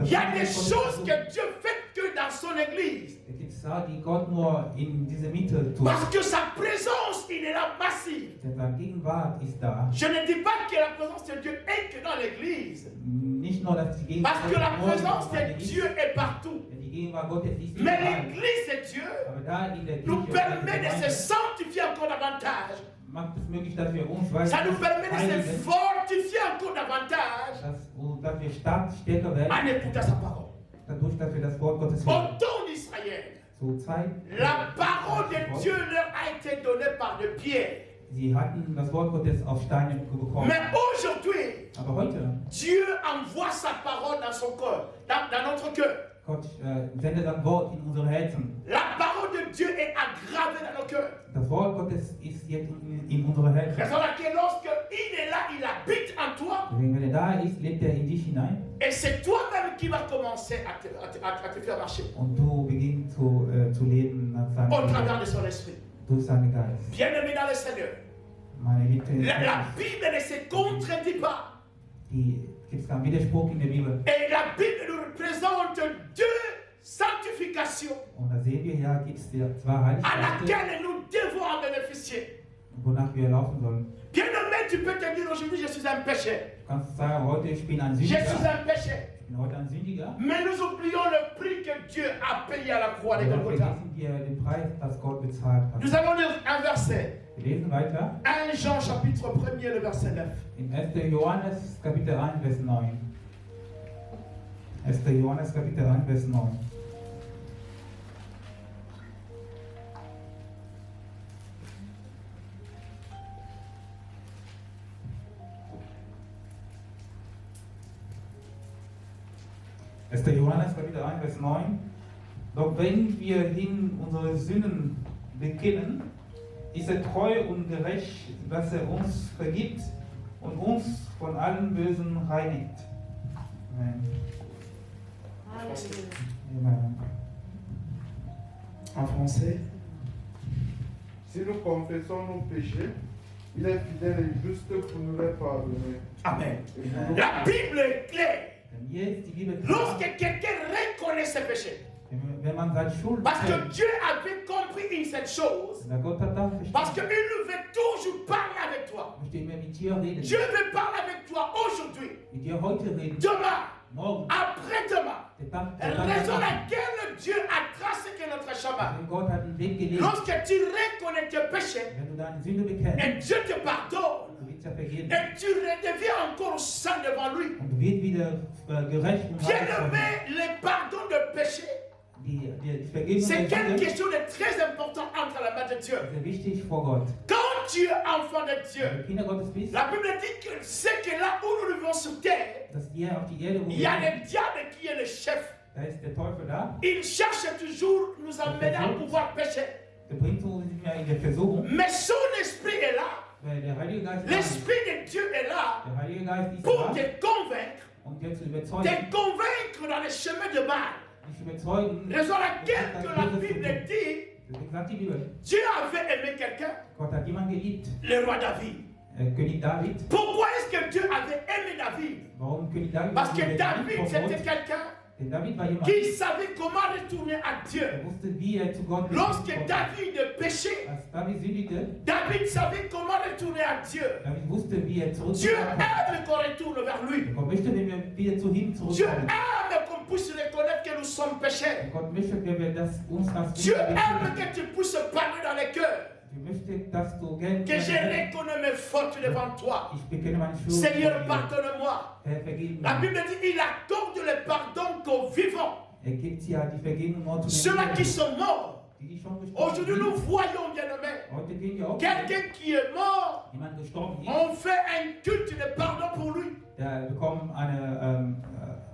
il y a des choses que Dieu fait que dans son église. Da gibt es Sachen, die Gott nur in dieser Mitte tut. Parce que sa présence, il est là massive. Denn seine Gegenwart ist da. Je ne dis pas que la présence de Dieu est que dans l'église. Nicht nur, dass die Parce que la Gegenwart présence nur in de der Dieu est partout. Denn die Gegenwart Gottes ist Mais überall. l'église de Dieu Aber da in der nous Kirche, permet de se sanctifier encore davantage. macht es möglich, dass wir uns weiter Ça nous permet de se heiligen, fortifier encore davantage dass wir stärker werden, en écoutant sa parole. dadurch, dass wir das Wort Gottes Au hören. temps d'Israël, Zur Zeit, la parole de Dieu leur a été donnée par de Pierre. sie hatten das Wort Gottes auf Steine bekommen. Mais aujourd'hui, Aber heute, Dieu envoie sa parole dans son cœur, dans notre cœur. Gott sendet das Wort in unsere Herzen. La parole de Dieu est aggravée dans nos cœurs. Das Wort Gottes ist jetzt in unsere Herzen. Raison laquelle lorsqu'il est là, il habite en toi. Wenn er da ist, lebt er in dich hinein. Et c'est toi-même qui vas commencer à te faire marcher Und du beginnst zu leben nach au seinem travers de son esprit. durch seinen Geist. Bien-aimé dans le Seigneur, Meine Liebe, la Bible ne se contredit pas. gibt es keinen Widerspruch in der Bibel. Et la Bible nous présente deux sanctifications Und da sehen wir ja, gibt es zwei à Heiligkeiten, laquelle nous devons en bénéficier. wonach wir laufen sollen. Bien-aimé, tu peux te dire aujourd'hui, je suis un péché. Du kannst sagen, heute ich bin ein Je suis Sündiger. un péché. Ich bin heute ein Sündiger. Mais nous oublions le prix que Dieu a payé à la croix de Aber Golgotha. vergessen wir den Preis, das Gott bezahlt hat. Nous allons lire un verset. Wir lesen weiter 1 Jean chapitre 1er, le verset 9. in 1. Johannes Kapitel 1, Vers 9. 1. Johannes Kapitel 1, Vers 9. Johannes Kapitel 1, Vers 9. Doch wenn wir hin unsere Sünden bekennen, ist er treu und gerecht, dass er uns vergibt und uns von allem Bösen reinigt. Amen. Amen. En français, si nous confessons nos péchés, il est fidèle et juste pour nous les pardonner. Amen. Et pour nous La Bible est claire. Denn hier ist die Bibel Lorsque klar. quelqu'un reconnaît ses péchés, Wenn man seine Schuld parce que kennt, Dieu avait compris une cette chose, der Gott hat das parce qu'il verstanden, veut toujours parler avec toi. möchte immer mit dir reden, Dieu veut parler avec toi aujourd'hui, mit dir heute reden, demain, morgen, après-demain. der Tag Raison danach. laquelle Dieu a tracé que notre chemin. Denn Gott hat einen Weg gelegt. Lorsque tu reconnais tes péchés Wenn du deine Sünde bekennst, et Dieu te pardonne du wirst ja vergeben. et tu redeviens encore saint devant lui. Und du wirst wieder gerecht und Bien heilig vor ihm. aimé, le pardon de péché, Die Vergebung c'est der Sünde quelque chose de très important entre la main de Dieu. ist sehr wichtig vor Gott. Quand tu es enfant de Wenn Dieu, du Kinder Gottes bist, la Bible dit que c'est que là où nous vivons sur terre, dass ihr auf die Erde, wo il wir y a sind, le diable qui est le chef. da ist der Teufel da. Il cherche toujours nous amener à pouvoir pécher. Der bringt uns immer in der Versuchung. Mais son esprit est là. Weil der Heilige Geist da ist. L'esprit de Dieu est là Der Heilige Geist ist pour da, te convaincre, um dir zu überzeugen, dans les chemins de mal. dich überzeugen. Raison laquelle que la Bible dit, Deswegen sagt die Bibel, Dieu avait aimé quelqu'un, Gott hat jemanden geliebt, le roi David. König David. Pourquoi est-ce que Dieu avait aimé David? Warum König David? Parce que Der David, vor c'était Gott. quelqu'un Denn David war jemand, qui savait comment retourner à Dieu. der wusste, wie er zu Gott Lorsque konnte. David péchait, Als David sündigte, David savait comment retourner à Dieu. David wusste, wie er Dieu zurückkommen konnte. aime qu'on retourne vers lui. Gott möchte, wenn wir wieder zu ihm Dieu zurückkommen. aime qu'on puisse reconnaître que nous sommes pécheurs. Gott möchte, wenn wir das uns als Dieu Sünder aime bekennen. que tu puisses parler dans les cœurs. Dieu möchte, dass du Geld Que je reconnais mes fautes devant toi. Ich bekenne meine Schuld. Seigneur, vor dir. pardonne-moi. Herr, vergib La mir. Bible dit il accorde le pardon qu'aux vivants. Er gibt ja die Vergebung nur zu den Ceux-là qui Lebenden, sont morts. die schon gestorben Aujourd'hui, nous sind. voyons, bien-aimés, Heute gehen wir auch quelqu'un qui est mort. jemand gestorben ist, On fait un culte de pardon pour lui. der bekommt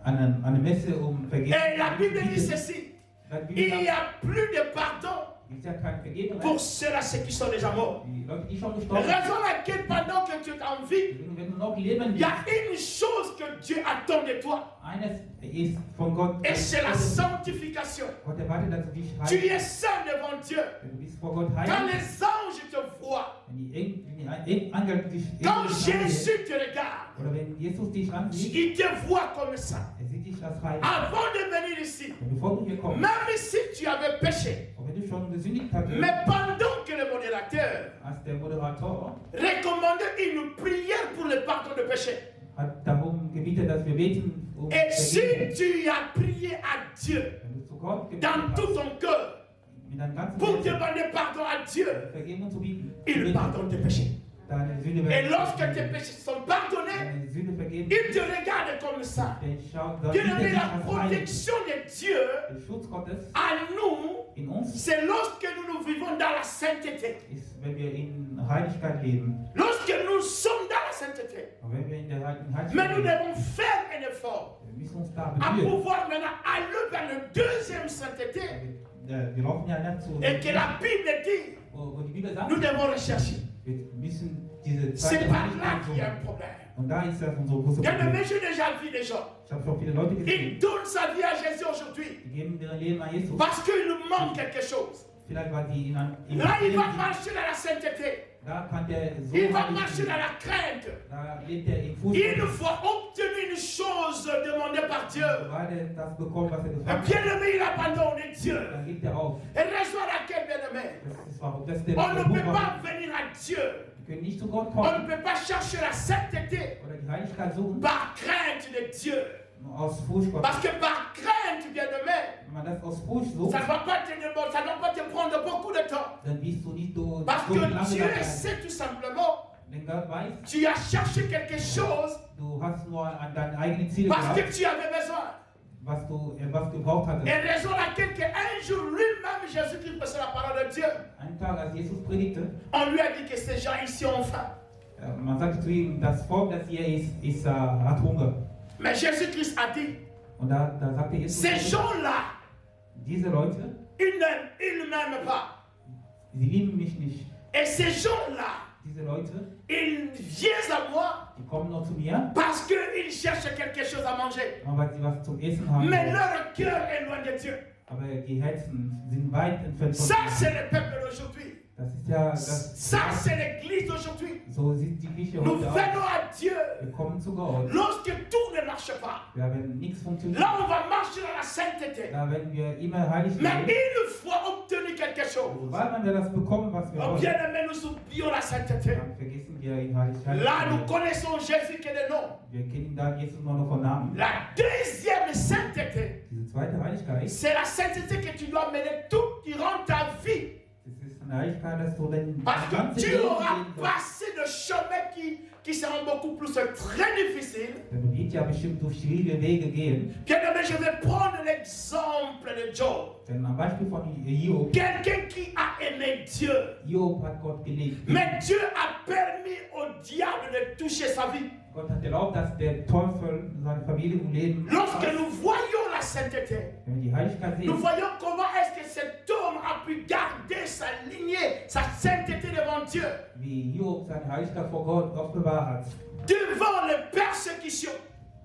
eine Messe Vergebung. Et la Bible dit ceci. La Bibel Il n'y sagt, a plus de pardon es ist ja keine Vergebung pour mehr. ceux-là qui sont déjà morts. Die Leute, die schon gestorben sind, Raison laquelle pendant que tu es en vie, wenn du noch leben il y a willst, une chose que Dieu attend de toi. eines ist von Gott. Et c'est la sanctification. Gott erwartet, dass du dich Tu heiligst. es saint devant Dieu. Du bist vor Gott Quand heilig. les anges te voient, Wenn die Engel dich quand ansehen, Jésus te regarde, oder wenn Jesus dich ansieht, il te voit comme ça. er sieht dich als heilig. Avant de venir ici, Und bevor du hier kommst, même si tu avais péché, und wenn du schon gesündigt hattest, mais pendant que le modérateur als der Moderator recommandait une prière pour le pardon de péché, hat darum gebietet, dass wir beten et si Vergebung. tu as prié à Dieu Wenn du zu Gott gebetet dans tout hast, ton cœur mit deinem ganzen pour Herzen demander pardon à Dieu, Vergebung zu bieten, il pardonne tes péchés. deine Sünde Et wird lorsque tes péchés sont pardonnés, deine Sünde vergeben, il te regarde comme ça. dann schaut, dann Bien sieht er aimé, dich la als heilig. protection de Dieu Der Schutz Gottes à nous, in uns c'est lorsque nous vivons dans la sainteté. ist, wenn wir in Heiligkeit leben. Lorsque nous sommes dans la sainteté. Und wenn wir in der Heiligkeit Mais nous leben, devons faire un effort wir müssen uns da à bemühen. pouvoir maintenant aller vers la deuxième sainteté. Wir laufen ja nicht zu, Et que la Bible dit, wo die Bibel sagt, nous devons rechercher. wir müssen diese C'est zweite par là Heiligkeit qu'il y a un suchen. problème. Und da ist das unsere große Bien Problem. aimé, j'ai déjà vu des gens. Ich habe schon viele Leute gesehen, Ils donnent sa vie à Jésus aujourd'hui die geben ihr Leben an Jesus. parce qu'il nous manque quelque chose. Vielleicht war die in einem Là, il va marcher dans la sainteté. da kann der so Il va heilig marcher dans leben. la crainte. Da lebt er in Fuß. Une fois obtenu une chose demandée par Dieu, Gerade das bekommt, was er un gefragt hat, bien-aimé, il abandonne Dieu. dann gibt er auf. Et raison à laquelle, bien-aimé, Das ist warum. Das ist der on ne Grund, peut warum pas venir à Dieu. wir können nicht zu Gott On kommen ne peut pas chercher la sainteté oder die Heiligkeit suchen, par crainte de Dieu. nur aus Furcht Gottes. Parce que par crainte, bien-aimé, Wenn man das aus Furcht sucht, ça ne va pas te prendre beaucoup de temps. dann bist du nicht so Parce so que lange Dieu dabei. sait tout simplement, Denn Gott weiß, tu as cherché quelque chose du hast nur an deine eigenen Ziele parce que gehabt, tu avais besoin. was du gebraucht hattest. Et raison laquelle un jour lui-même, Jésus-Christ, c'est la parole de Dieu, Einen Tag, als Jesus predigte, on lui a dit que ces gens ici ont faim. man sagte zu ihm, das Volk, das hier ist hat Hunger. Mais Jésus-Christ a dit, Und da sagte Jesus, ces gens-là, diese Leute, ils ne m'aiment pas. sie lieben mich nicht. Et ces gens-là, Diese Leute, ils viennent à moi die kommen noch zu mir, parce qu'ils cherchent quelque chose à manger. weil sie was zum Essen haben. Mais leur cœur est loin de Dieu. Aber die Herzen sind weit entfernt von Ça, mir. c'est le peuple d'aujourd'hui. Das ist ja das. Ça, c'est l'église d'aujourd'hui. So sieht die Kirche Nous heute aus. venons à Dieu Wir kommen zu Gott. lorsque tout ne marche pas. Ja, wenn nichts funktioniert, Là, on va marcher dans la sainteté. da werden wir immer heilig Mais leben. une fois obtenu quelque chose, Weil wir das bekommen, was wir oh wollen, bien-aimé, nous oublions la sainteté. dann vergessen wir in Heiligkeit. Là, nous connaissons Jésus que le nom. Wir kennen da Jesus nur noch von Namen. La deuxième sainteté, Diese zweite Heiligkeit, c'est la sainteté que tu dois mener tout durant ta vie. das ist eine Heiligkeit, dass du dein Parce que ganzes tu Leben auras gehen sollst. passé de chemins qui seront beaucoup plus très difficiles. Denn du wirst ja bestimmt durch schwierige Wege gehen. Bien-aimé, je vais prendre l'exemple de Job. Denn am Beispiel von Job, Quelqu'un qui a aimé Dieu. Job hat Gott geliebt. Mais Dieu a permis au diable de toucher sa vie. Gott hat erlaubt, dass der Teufel seine Familie im Leben Lorsque fasst. nous voyons la sainteté, Wenn wir die Heiligkeit nous sehen, voyons comment est-ce que cet homme a pu garder sa lignée, sa sainteté devant Dieu, wie Job seine Heiligkeit vor Gott aufbewahrt hat. devant les persécutions.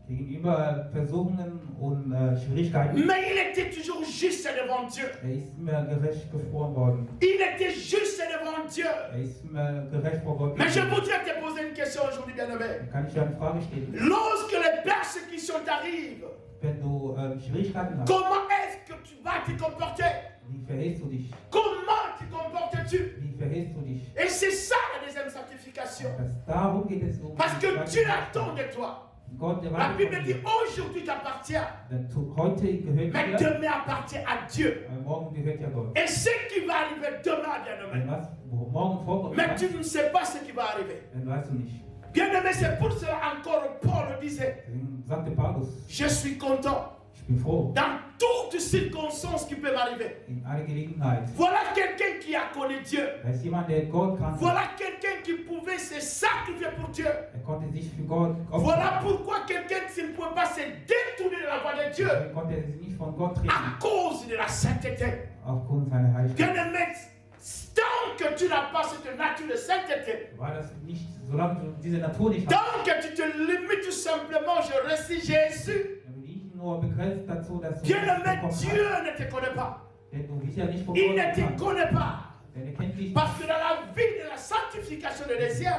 Gegenüber Versuchungen und Schwierigkeiten. Mais il était toujours juste devant Dieu. Ist immer gerecht gesprochen worden. Il était juste devant Dieu. Ist immer gerecht vor Gott. Mais je voudrais te poser une question aujourd'hui, bien-aimé. Kann ich dir eine Frage stellen? Lorsque les persécutions t'arrivent, Wenn du Schwierigkeiten hast, comment est-ce que tu vas te comporter? wie verhältst du dich? Comment te comportes-tu? Wie verhältst du dich? Et c'est ça la deuxième sanctification. Darum geht es um. Parce die que zweite Dieu Heiligkeit. attend de toi. Gott La erwartet Bible von dit dir. aujourd'hui t'appartient, Denn heute gehört mais dir, demain appartient à Dieu. morgen gehört ja Gott. Et ce qui va arriver demain, Denn bien-aimé, was morgen vorkommt, mais tu ne sais pas ce qui va arriver. dann weißt du nicht. Bien-aimé, c'est pour cela encore Paul disait, Deswegen sagte Paulus, je suis content ich bin froh, dans toutes circonstances qui peuvent m'arriver. in aller Gelegenheit. Voilà quelqu'un qui a connu Dieu. Da ist jemand, der Gott kannte. Voilà quelqu'un qui pouvait se sacrifier pour Dieu. Er konnte sich für Gott Voilà opfern. pourquoi quelqu'un qui ne pouvait pas se détourner de la voie de Dieu Deswegen konnte er sich nicht von Gott trennen, à cause de la sainteté. aufgrund seiner Heiligkeit. Bien-aimé, tant que tu n'as pas cette nature de sainteté, Weil das nicht, solange du diese Natur nicht hast, tant que tu te limites tout simplement, je reçois Jésus, wenn du dich nur begrenzt dazu, dass du bien-aimé, bekommen Dieu hast, ne te connaît pas. denn du bist ja nicht von Il Gott ne te bekannt. connaît pas. Denn er kennt dich nicht. Parce que dans la vie de la sanctification de désir,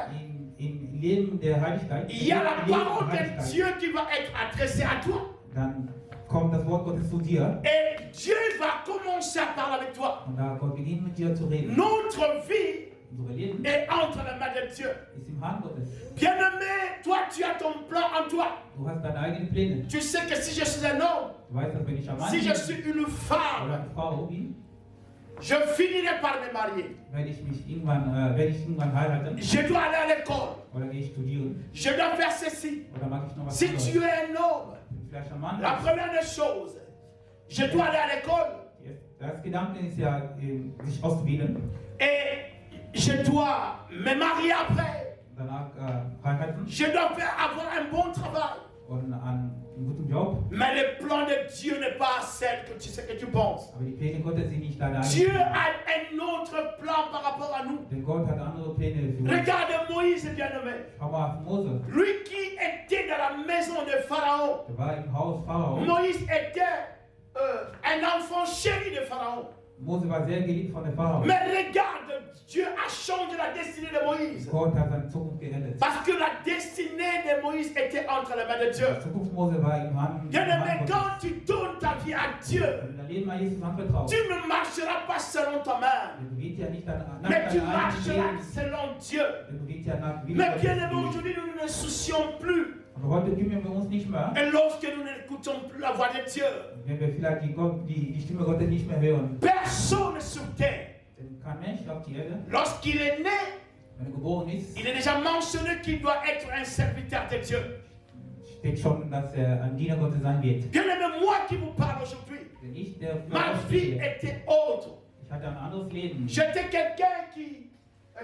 Im Leben der Heiligkeit, il y a la im Leben parole der de Heiligkeit, Dieu qui va être adressée à toi. dann kommt das Wort Gottes zu dir Et Dieu va commencer à parler avec toi. und da Gott beginnt mit dir zu reden. Notre vie Unser Leben est entre les mains de Dieu. ist im Hand Gottes. Bien-aimé, toi tu as ton plan en toi. Du hast deine eigenen Pläne. Tu sais que si je suis un homme, Du weißt, dass wenn ich ein Mann si je bin suis une oder femme, eine Frau bin, je finirai par me marier. werde ich irgendwann heiraten Je dois aller à l'école. oder gehe ich studieren Je dois faire ceci. oder mache ich noch was Si anderes. tu es un homme, Vielleicht ein Mann. la première des choses, je dois aller à l'école Das Gedanke ist ja, sich auszubilden, et je dois me marier après. danach heiraten Je dois avoir un bon travail. und einen guten Job. Mais le plan de Dieu n'est pas celle que tu sais que tu penses. Aber die Pläne Gottes sind nicht deine Dieu eigenen. a un autre plan par rapport à nous. Denn Gott hat andere Pläne für uns. Regarde Moïse, bien-aimé. Schau mal auf Mose. Lui qui était dans la maison de Pharaon. Der war im Haus Pharao. Moïse était un enfant chéri de Pharaon. Mose war sehr geliebt von der Pharao. Mais regarde, Dieu a changé la destinée de Moïse. Gott hat seine Zukunft geändert. Parce que la destinée de Moïse était entre les mains de Dieu. Die Zukunft Mose war im Hand Bien-aimé, Gottes. quand tu donnes ta vie à Dieu, Wenn du dein Leben an Jesus anvertraust, tu ne marcheras pas selon ta main, du gehst ja nicht nach mais tu deinem eigenen marcheras Leben, selon Dieu. denn du gehst ja nach Mais bien-aimé, Gottes. aujourd'hui, nous ne nous soucions plus. Und heute kümmern wir uns nicht mehr, Et lorsque nous n'écoutons plus la voix de Dieu, wenn wir vielleicht die Stimme Gottes nicht mehr hören. personne sur terre, Denn kein Mensch auf die Erde, lorsqu'il est né, wenn er geboren ist, il est déjà mentionné qu'il doit être un serviteur de Dieu. steht schon, dass er ein Diener Gottes sein wird. Bien-aimé, moi qui vous parle aujourd'hui, Denn ich, der ma vie était autre. ich hatte ein anderes Leben. J'étais quelqu'un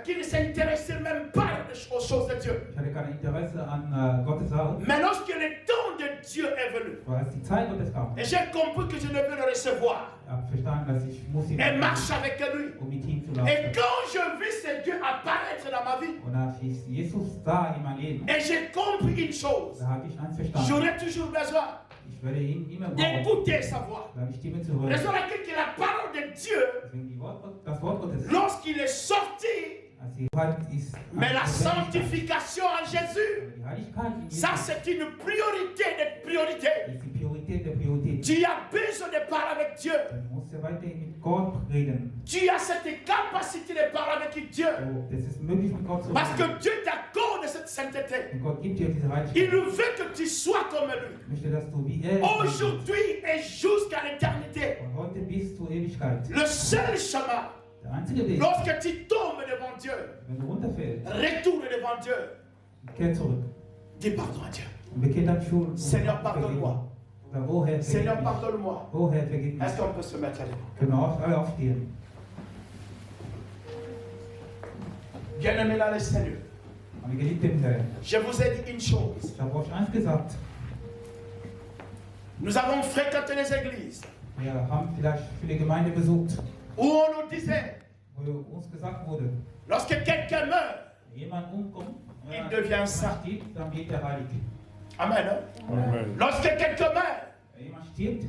qui ne s'intéressait même pas aux choses de Dieu. Ich hatte kein Interesse an Gottes Sache. Mais lorsque le temps de Dieu est venu, Aber als die Zeit Gottes kam, et j'ai compris que je devais le recevoir ich habe verstanden, dass ich muss ihn et marcher avec lui. um mit ihm zu Et laufen. quand je vis ce Dieu apparaître dans ma vie, Und als ich Jesus sah in meinem Leben, et j'ai compris une chose, da habe ich eins verstanden. j'aurais toujours besoin Ich werde ihn immer brauchen, d'écouter sa voix. seine Stimme zu hören. Raison pour laquelle que la parole de Dieu, Deswegen das Wort Gottes, lorsqu'il est sorti, als die Wahrheit ist, mais la als sanctification en Jésus, die Heiligkeit in ça Jesus c'est une priorité des priorités. ist die Priorität der Priorität. Tu as besoin de parler avec Dieu. Du musst ja weiterhin mit Gott reden. Tu as cette capacité de parler avec Dieu. So, das ist möglich, mit Gott zu Parce que reden. Dieu t'accorde cette sainteté. Und Gott gibt dir diese Il Heiligkeit. veut que tu sois comme lui. Ich möchte, dass du wie er bist. Aujourd'hui et jusqu'à l'éternité. Von heute bis zur Ewigkeit. Le seul chemin, Der einzige Weg, lorsque tu tombes devant Dieu, wenn du runterfällst, retourne devant Dieu, kehr zurück. dis pardon à Dieu. Und bekenn deine Schuld. und Seigneur, vergib pardonne-moi. mir. Sag, oh Herr, vergib Seigneur, mich. pardonne-moi. Oh Herr, vergib mich. Est-ce qu'on peut se mettre à l'écoute? Können wir alle aufstehen? Bien-aimé dans le Seigneur, Meine geliebten Herr, je vous ai dit une chose. ich habe euch eins gesagt. Nous avons fréquenté les églises Wir haben vielleicht viele Gemeinden besucht, où on nous disait, wo uns gesagt wurde, lorsque quelqu'un meurt, wenn jemand umkommt, Il devient saint. stirbt, dann wird er heilig. Amen. Amen. Lorsque quelqu'un meurt, Wenn jemand stirbt,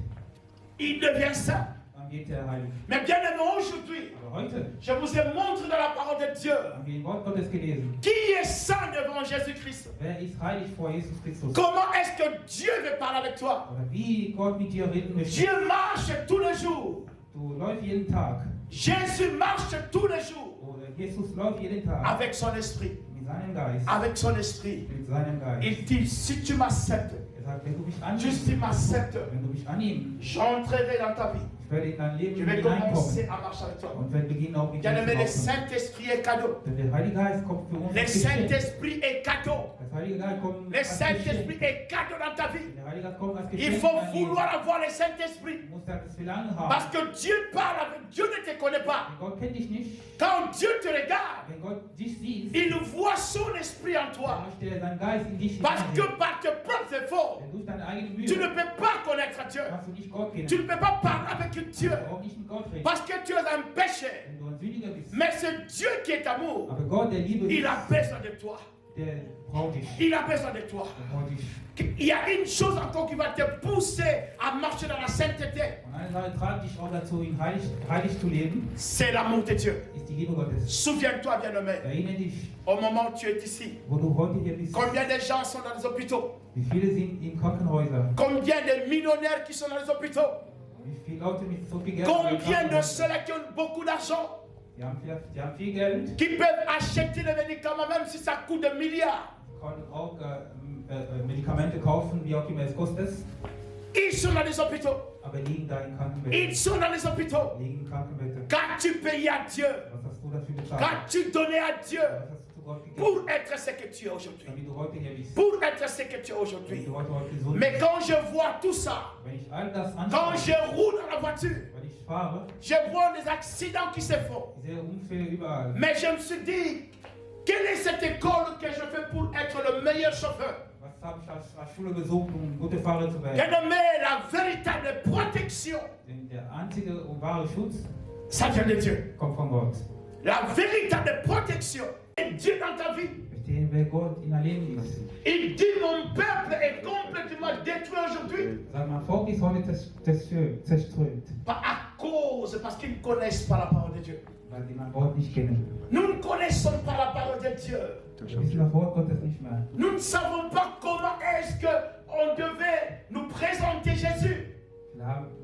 il devient saint. dann wird er heilig. Mais bien aimé, aujourd'hui, Aber heute je vous ai montré dans la parole de Dieu haben wir im Wort Gottes gelesen. qui est saint devant Jésus-Christ. Wer ist heilig vor Jesus Christus? Comment est-ce que Dieu veut parler avec toi? Oder wie Gott mit dir reden möchte. Dieu marche tous les jours. Du läufst jeden Tag. Jésus marche tous les jours Oder Jesus läuft jeden Tag. avec son esprit. Mit seinem Geist. Avec son esprit. Mit seinem Geist. Il dit, si tu m'acceptes, Er sagt, wenn du mich juste tu annimmst, m'acceptes, wenn du mich annimmst, j'entrerai dans ta vie. ich werde in dein Je Leben vais hineinkommen. commencer à marcher avec toi. Und werde beginnen auch mit dir Bien zu aimé, le laufen. Saint-Esprit est cadeau. Denn der Heilige Geist kommt für uns Le als Geschenk. Saint-Esprit est cadeau. Das Heilige Geist kommt Le als Saint-Esprit Geschenk. est cadeau dans ta vie. Der Heilige Geist kommt als Il Geschenk. faut in dein Leben. vouloir avoir le Saint-Esprit. Du musst das Verlangen haben. Parce que Dieu parle avec Dieu ne te connaît pas. Denn Gott kennt dich nicht. Quand Dieu te regarde, Wenn Gott dich sieht, il voit son esprit en dann toi. möchte er seinen Geist in dich Parce que hineinlegen. par tes propres efforts, Denn durch deine eigene Mühe tu ne peux pas connaître Dieu. kannst du nicht Gott kennen. Tu ne peux pas parler avec Dieu. Du kannst auch nicht mit Gott reden. Parce que tu es un péché. Wenn du ein Sündiger bist. Mais c'est Dieu qui est amour. Aber Gott, der Liebe Il ist, a besoin de toi. der braucht dich. Il a besoin de toi. Der braucht dich. Il y a une chose encore qui va te pousser à marcher dans la sainteté. Und eine Sache treibt dich auch dazu, ihn heilig zu leben, C'est l'amour de Dieu. ist die Liebe Gottes. Souviens-toi, bien-aimé, Erinnere dich, au moment où tu es ici, wo du heute hier bist. combien de gens sont dans les hôpitaux? Wie viele sind in Krankenhäusern? Combien de millionnaires qui sont dans les hôpitaux? Wie viele Leute mit so viel Geld Combien in de Krankenhäusern? ceux-là qui ont beaucoup d'argent, Die haben viel Geld, qui peuvent acheter les médicaments même si ça coûte des milliards? können auch Medikamente kaufen, wie auch immer es kostet, Ils sont dans les hôpitaux. aber liegen da in Ils Krankenbetten. sont dans les hôpitaux. Liegen in Krankenbetten. Qu'as-tu payé à Dieu? Was hast du dafür bezahlt? Qu'as-tu donné à Dieu Was hast du zu Gott gegeben, pour être ce que tu es aujourd'hui? damit du heute hier bist? Pour être ce que tu es Damit aujourd'hui. du heute gesund Mais bist. quand je vois tout ça, Wenn ich all das quand anschaue, je roule dans la voiture, wenn ich fahre, je vois des accidents qui se font. ich sehe Unfälle überall. Mais je me suis dit, quelle est cette école que je fais pour être le meilleur chauffeur? Was habe ich als Schule besucht, um ein guter Fahrer zu werden? Bien-aimé, la véritable protection, Denn der einzige und wahre Schutz ça vient de Dieu. kommt von Gott. La véritable protection est Dieu dans ta vie. Verstehen, wer Gott in dein Leben ist. Il dit, mon peuple est complètement détruit aujourd'hui. Sag mal, Volk ist heute zerstreut, Pas à cause, parce qu'ils ne connaissent pas la parole de Dieu. weil die mein Wort nicht kennen. Nous ne connaissons pas la parole de Dieu. Wir wissen das Wort Gottes nicht mehr. Nous ne savons pas comment est-ce qu'on devait nous présenter Jésus.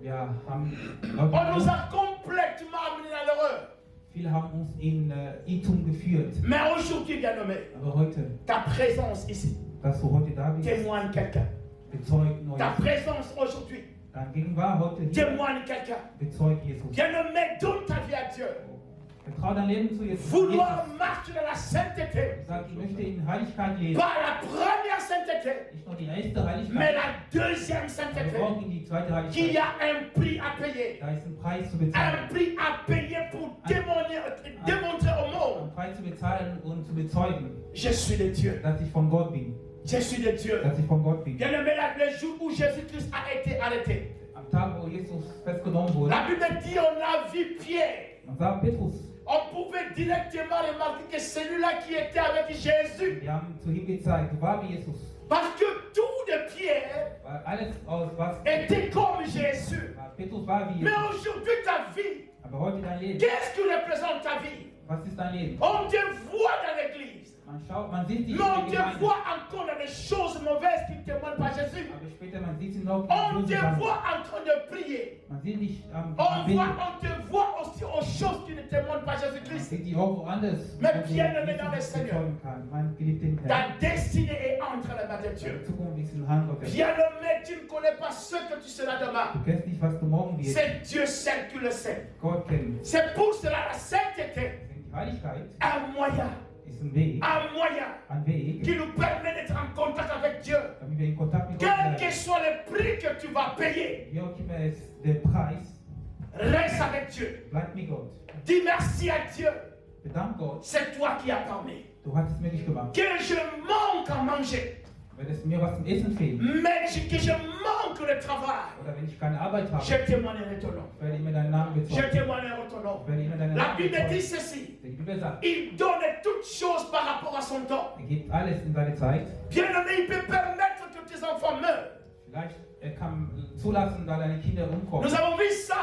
Wir haben On nous a complètement amenés dans l'erreur. viele haben uns in Irrtum geführt. Mais aujourd'hui, bien-aimé, Aber heute, ta présence ici dass du heute da bist, témoigne quelqu'un. bezeugt Ta Neues. présence aujourd'hui Dein Gegenwart heute hier témoigne quelqu'un. bezeugt Jesus. Bien-aimé, donne ta vie à Dieu. Vertrau dein Leben zu Jesus. Vouloir marcher dans la sainteté. Sag, ich möchte in Heiligkeit leben. Pas la première sainteté, Nicht nur die erste mais Heiligkeit, la deuxième sondern sainteté. auch in die zweite Qu'il y Heiligkeit. a un prix à payer. Da ist ein Preis zu Un bezahlen. prix à payer pour démontrer au monde. Einen Preis zu bezahlen und zu bezeugen, Je suis de Dieu. dass ich von Gott bin. Je suis de Dieu. Dass ich von Gott bin. Bien-aimé, le jour où Jésus-Christ a été arrêté, Am Tag, wo Jesus festgenommen wurde, la Bible dit on a vu Pierre. und sah Petrus, On pouvait directement remarquer que celui-là qui était avec Jésus. wir haben zu ihm gezeigt, war wie Jesus. Parce que tout de Pierre War alles aus was. était comme Jésus. Petrus war wie Mais Jesus. aujourd'hui, ta vie, Aber heute dein Leben. qu'est-ce qui représente ta vie? Was ist dein Leben? On te voit dans l'église. Man schaut, man sieht dich Mais on in te der Gemeinde. voit encore dans des choses mauvaises qui ne témoignent pas Jésus. Aber später, man sieht sie noch. On in te Bösen voit en train de prier. Man sieht dich am On Beten. te voit aussi aux choses qui ne témoignent pas Man Jésus-Christ. sieht die auch woanders. Mais wo bien-aimé Jesus dans le nicht Seigneur. bezeugen kann. Mein geliebter Herr. Ta destinée est entre les mains de Dieu. Deine Zukunft ist in der Hand Gottes. Bien-aimé, tu ne connais pas ce que tu seras demain. Du kennst nicht, was du morgen wirst. C'est Dieu seul qui le sait. Gott kennt. C'est pour cela la sainteté, Die Heiligkeit un moyen, ist ein Weg. Ein Weg, qui nous permet d'être en contact avec Dieu. damit wir in Kontakt mit Gott Quel bleiben. que soit le prix que tu vas payer, Wie auch immer es der Preis, reste avec Dieu. bleib mit Gott. Dis merci à Dieu. Bedank Gott, C'est toi qui as permis du hast es möglich gemacht. que je manque à manger, Wenn es mir was zum Essen fehlt, que je manque de travail. oder wenn ich keine Arbeit habe, Je témoignerai ton nom. ich werde immer deinen Namen Je bezeugen. témoignerai ton nom. Ich werde immer deinen La Namen Bible dit bezeugen. ceci. Die Bibel sagt, Il donne toutes choses par rapport à son temps. gibt alles in seine Zeit. Bien-aimé, il peut permettre que tes enfants meurent. Vielleicht er kann zulassen, da deine Kinder umkommen. Nous avons vu ça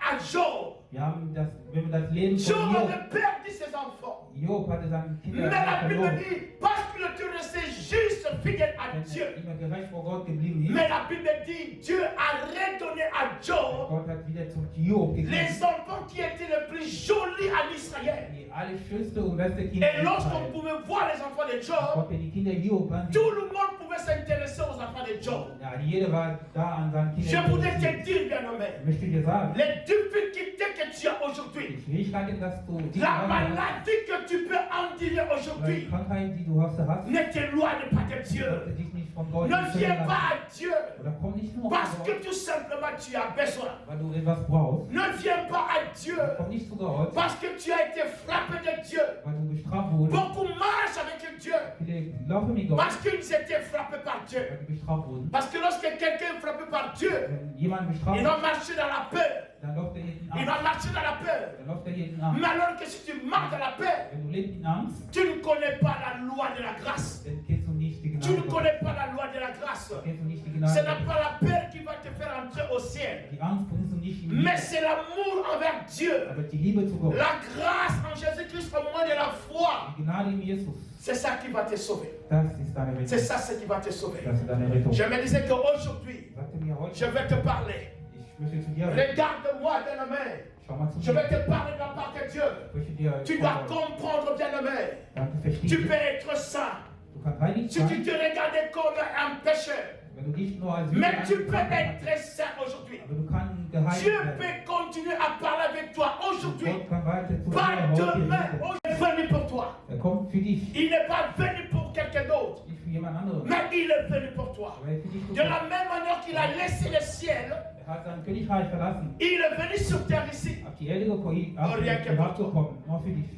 à Job. Wir haben das, wenn wir das Leben Job von Job, avait perdu ses enfants. Job hatte seine Mais Kinder la Bible verloren. dit, parce qu'il était resté juste, fidèle à Wenn Dieu. er immer gerecht vor Gott geblieben ist, Mais la Bible dit, Dieu a redonné à Job Gott hat wieder zu Job gegeben, les enfants qui étaient les plus jolis en Israël. die allerschönste und beste Kinder Et lorsqu'on Israel. pouvait voir les enfants de Job, Gott, wenn die Kinder Job waren, tout le monde pouvait s'intéresser aux enfants de Job. ja, jeder war da an seinen Je Kindern. voudrais te interessiert. dire, bien-aimé, Ich möchte dir sagen, les difficultés que tu as aujourd'hui, die Schwierigkeiten, dass du die la maladie que tu peux endurer die aujourd'hui, Krankheit, die du hast, ne t'éloigne pas de Dieu. sollte dich nicht von Gott Ne viens entfernen pas lassen. à Dieu Oder komm nicht nur parce von que Gott, tout simplement tu as besoin. weil du etwas brauchst. Ne viens pas à Dieu Komm nicht zu Gott, parce que tu as été frappé de Dieu. weil du bestraft wurdest. Beaucoup marchent avec Dieu Viele laufen mit Gott, parce qu'ils étaient frappés par Dieu. weil du bestraft wurden. Parce que lorsque quelqu'un est frappé par Dieu, Wenn jemand bestraft il wird, va marcher dans la peur. dann läuft er jeden Il Angst. va marcher dans la peur. Dann läuft er jeden Angst. Mais alors que si tu marches dans la peur, Wenn du lebst in Angst, tu ne connais pas la loi de la grâce. dann kennst du nicht die Tu Gnade ne Gottes. connais pas la loi de la grâce. Kennst du nicht die Ce Gnade n'est Gottes. pas la peur qui va te faire entrer au ciel. Die Angst bringst du nicht in Mais Liebe, c'est l'amour envers Dieu. aber die Liebe zu Gott. La grâce en Jésus-Christ au moment de la foi. Die Gnade in Jesus, C'est ça qui va te sauver. das ist deine C'est Rettung. ça ce qui va te sauver. Das ist deine Rettung. Je me disais qu'aujourd'hui, Sagte mir heute, je vais te parler. ich möchte zu dir reden. Regarde-moi, bien-aimé. Schau mal zu Je vais dir. te parler de la part de Dieu. Ich möchte dir Tu dois comprendre, bien-aimé. Danke, Tu verstehen. peux être saint. Du kannst heilig Si tu sein, te regardais comme un pécheur. wenn du dich nur als Mais Sünder tu peux angefangen être saint aujourd'hui. aber du kannst geheiligt Dieu werden. peut continuer à parler avec toi aujourd'hui. Gott kann weiter zu Pas dir heute demain. reden. Oh, il est venu pour toi. Er kommt für dich, Il n'est pas venu pour quelqu'un d'autre. nicht für jemand anderen. Mais il est venu pour toi. Aber er ist für dich De la gekommen. même manière qu'il a laissé le ciel, Er hat sein Königreich verlassen, il est venu sur terre ici. auf die Erde gekommen, rien que pour toi. gekommen. Nur für dich,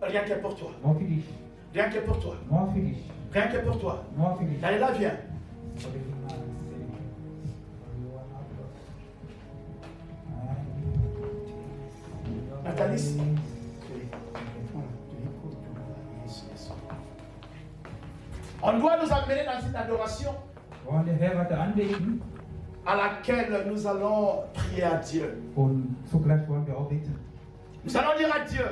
Rien que pour toi. nur für dich, Rien que pour toi. nur für dich, Rien que pour toi. nur für dich. Allez là, viens. Nathalie. On doit nous amener dans une adoration Wir wollen den Herr weiter anbeten à laquelle nous allons prier à Dieu. und zugleich wollen wir auch beten. Nous allons dire à Dieu,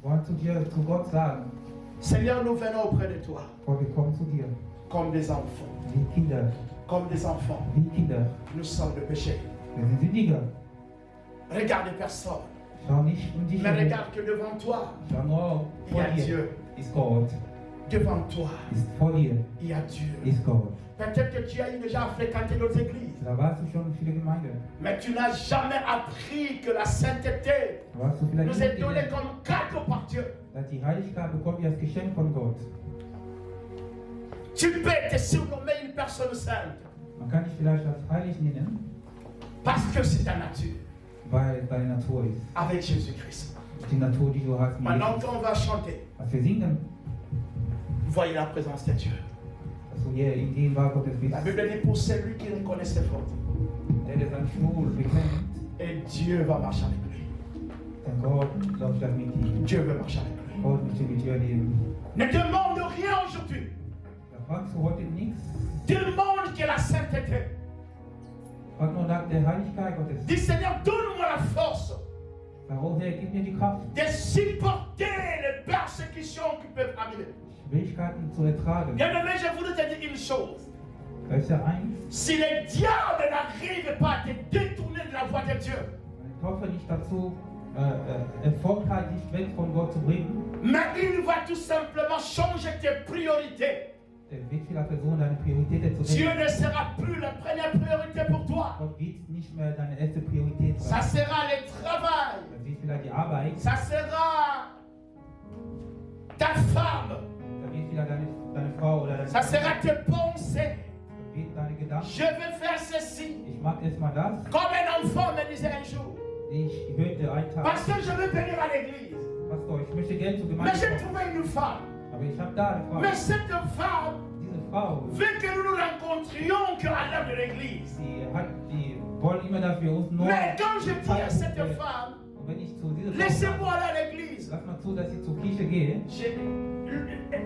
Wir wollen zu Gott sagen, Seigneur, nous venons auprès de toi Gott, wir kommen zu dir, comme des enfants. wie Kinder, Comme des enfants. wie Kinder. Nous sommes de péché. Wir sind Sündiger. Regarde personne. Schau nicht um dich Mais herum. regarde que devant toi, Schau nur il y vor a dir Dieu. ist Gott, Devant toi, ist vor dir il y a Dieu. ist Gott. Peut-être que tu as eu déjà fréquenté d'autres églises, Da warst du schon in viele Gemeinden. mais tu n'as jamais appris que la sainteté Da warst du vielleicht nous nicht est donnée gelernt, comme cadeau par Dieu. dass die Heiligkeit bekommt wir als Geschenk von Gott. Tu peux te surnommer une personne sainte Man kann dich vielleicht als heilig nennen, parce que c'est ta nature weil es deine Natur ist. avec Jésus-Christ. Die Natur, die du hast. mit Maintenant Jesus. qu'on va chanter, Was wir singen, voyez la présence de Dieu. dass du hier in Gegenwart Gottes bist, La Bible dit pour celui qui reconnaît ses fautes, der seinen Schwur bekennt, et Dieu va marcher avec lui. dann Gott läuft dann mit ihm. Dieu veut marcher avec lui. Gott möchte mit dir leben. Ne demande rien aujourd'hui. Da fragst du heute nichts. Demande que la sainteté und dank der Heiligkeit Gottes. Dis Seigneur, donne-moi la force Sag, oh Herr, gib mir die Kraft, de supporter les persécutions qui peuvent arriver. Schwierigkeiten zu ertragen. Bien-aimé, je voudrais te dire une chose. Das ist ja eins. Si le diable n'arrive pas à te détourner de la voie de Dieu, Ich hoffe nicht dazu, erfolgreich dich weg von Gott zu bringen. mais il va tout simplement changer tes priorités. Der wird vielleicht versuchen, deine Prioritäten zu Dieu ändern. ne sera plus la première priorité pour toi. Gott wird nicht mehr deine erste Priorität Ça sein. sera le travail. Das wird vielleicht die Arbeit, Ça sera ta femme. da wird vielleicht deine Frau oder deine Ça sera tes pensées. da wird deine Gedanken. Je vais faire ceci. Ich mag erstmal das. Comme un enfant me disait un jour. Ich hörte einen Tag, Pasteur, je veux venir à l'église. Pastor, ich möchte gerne zur Mais Gemeinde j'ai kommen. trouvé une femme. Aber ich habe da eine Frau. Mais cette femme Diese Frau, veut que nous nous rencontrions qu'à l'heure de l'église. die wollen immer, dass wir uns nur Mais quand je dis à cette Zeit- femme, Und wenn ich zu dieser Frau laissez-moi aller à l'église, lass mal zu, dass ich zur Kirche gehe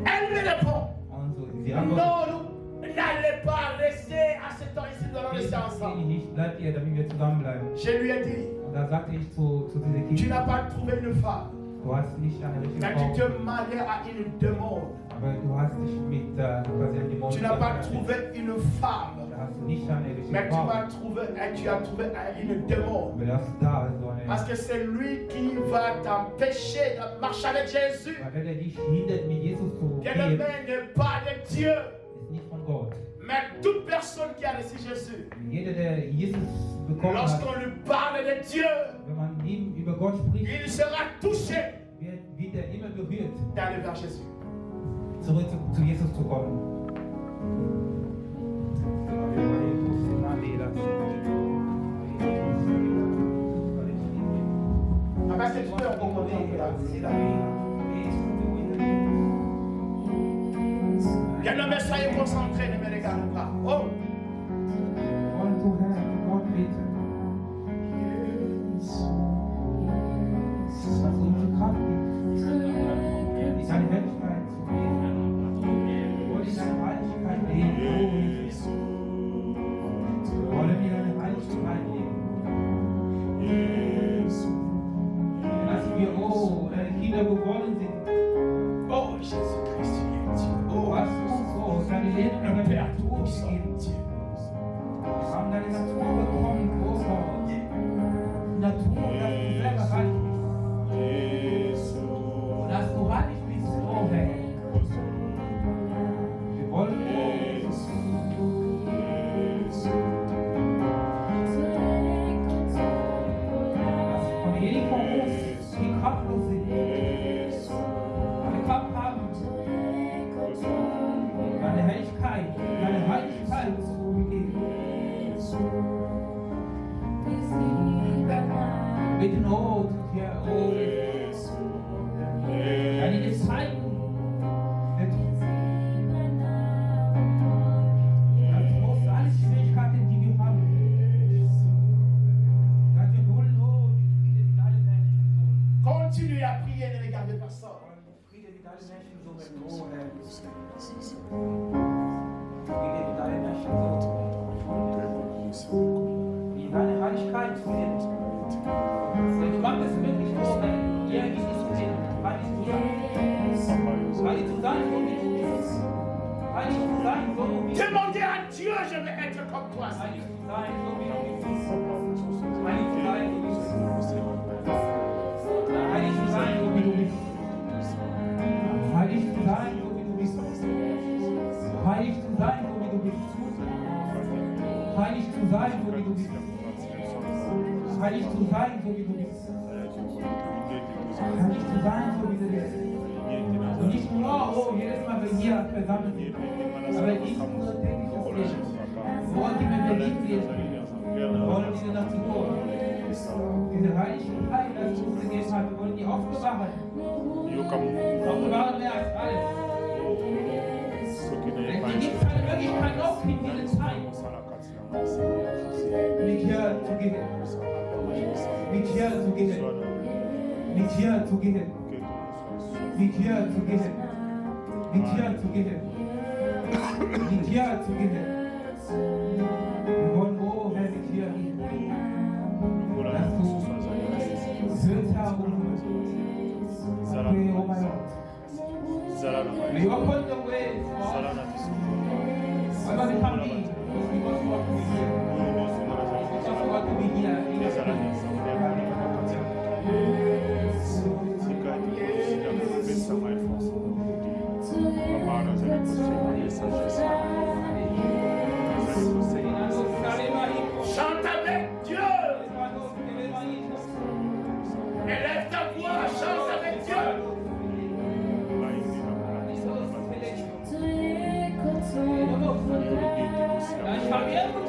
elle me répond, und so, sie antwortet, non, n'allez pas rester à ce temps ici, nous allons rester gehe ensemble. nicht, bleibt ihr, damit wir zusammenbleiben. Je lui ai dit, Und da sagte ich zu dieser tu Kirche, n'as pas trouvé une femme, du hast nicht eine richtige mais tu Frau, te mariais à une demande. aber du hast dich mit quasi einem Dämon Tu n'as pas verheiratet. trouvé une femme, Da hast du nicht eine richtige mais Frau, tu as trouvé une demande. aber du hast da so eine, Parce que c'est lui qui va t'empêcher de marcher avec Jésus. weil der dich hindert, mit Jesus zu Bien-aimé gehen, n'est pas de Dieu, ist nicht von Gott. mais toute personne qui a reçu Jésus, Jeder, der Jesus bekommen hat, lorsqu'on lui parle de Dieu, wenn man ihm über Gott spricht, il sera touché wird er immer berührt, d'aller vers Jésus. zurück zu Jesus zu kommen. Parce que tu peux comprendre là. Bien-aimé, soyez concentrés, ne me regardez pas. Oh, oh Jésus-Christ, tu es Dieu. Oh, le Père Tout-Puissant, Dieu. Wir haben deine Natur bekommen, großer Natur, dass du selber heilig bist. Und dass du heilig bist, oh Herr. Wir wollen, dass von jedem von uns, die kraftlos sind, eine Kraft haben, deine Herrlichkeit, deine Heiligkeit zu begeben. Bitten, oh, hier, oh, einige Zeiten, trotz aller Schwierigkeiten, die wir haben, dass wir wollen, oh, die Friede mit allen Menschen suchen. Continue à prier, ne regardez personne. Friede mit allen Menschen suchen, oh, Herr. Friede mit allen Menschen suchen. In deine Heiligkeit zu leben. Denn du machst es wirklich, oh, wenn ihr geht zu sehen, heilig zu sein. Heilig zu sein, so wie du bist. Heilig zu sein, so wie du bist. Demandez à Dieu, je vais être comme toi. Heilig Seigneur. zu sein, so wie du bist. Heilig zu sein, so wie du bist. Heilig zu sein, so wie du bist. Heilig zu sein, so wie du bist. Heilig zu sein, so wie du bist. Heilig zu sein, so wie du bist. Heilig zu sein, so wie du bist. Heilig zu sein, so wie du bist. Und nicht nur, oh, jedes Mal, wenn wir versammelt sind, aber in unser tägliches Leben. Wollen die mit Berlin leben? Wollen diese Natur? Diese Heiligkeit, die uns gegeben hat, wir wollen die aufbewahren. Aufbewahren mehr als alles. Denn die gibt keine Möglichkeit noch in dieser Zeit, mit dir zu gehen. Mit dir zu gehen. Mit dir zu gehen. Mit dir zu gehen. Mit dir zu gehen. Mit dir zu gehen. Wir wollen, oh Herr, mit dir gehen. Amen.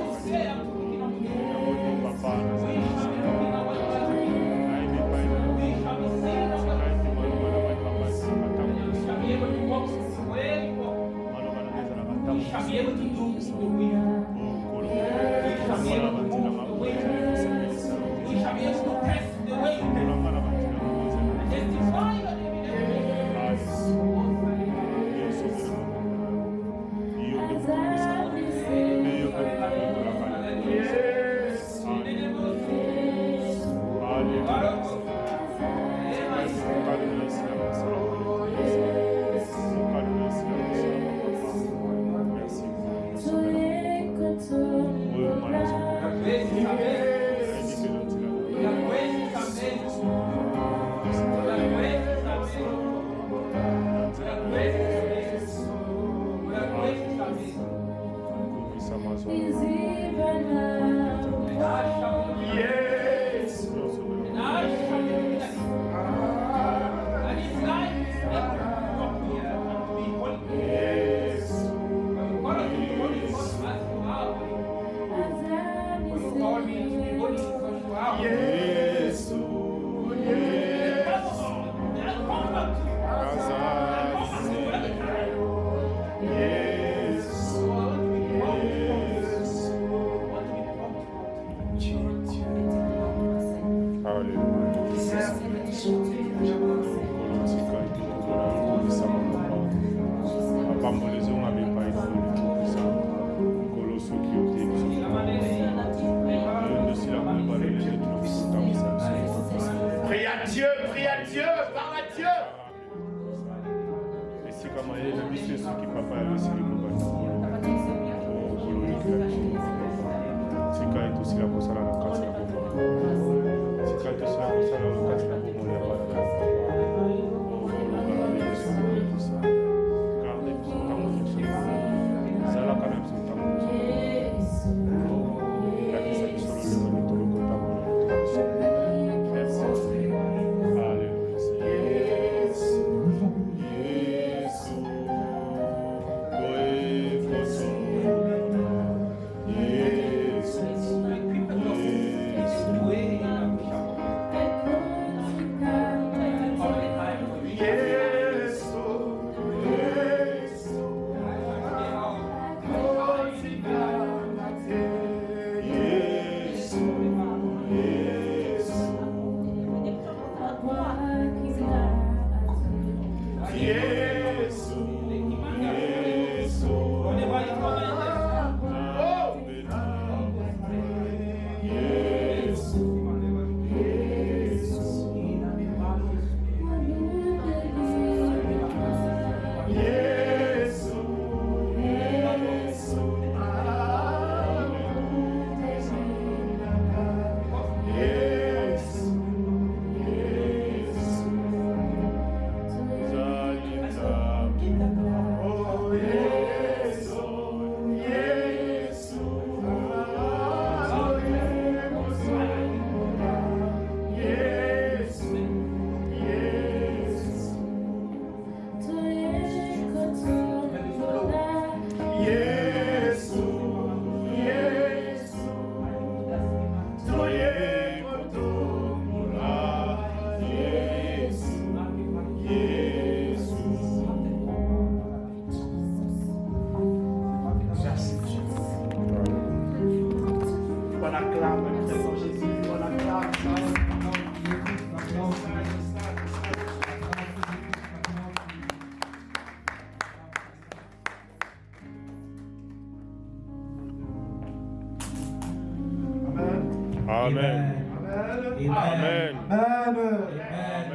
Amen. Amen. Amen.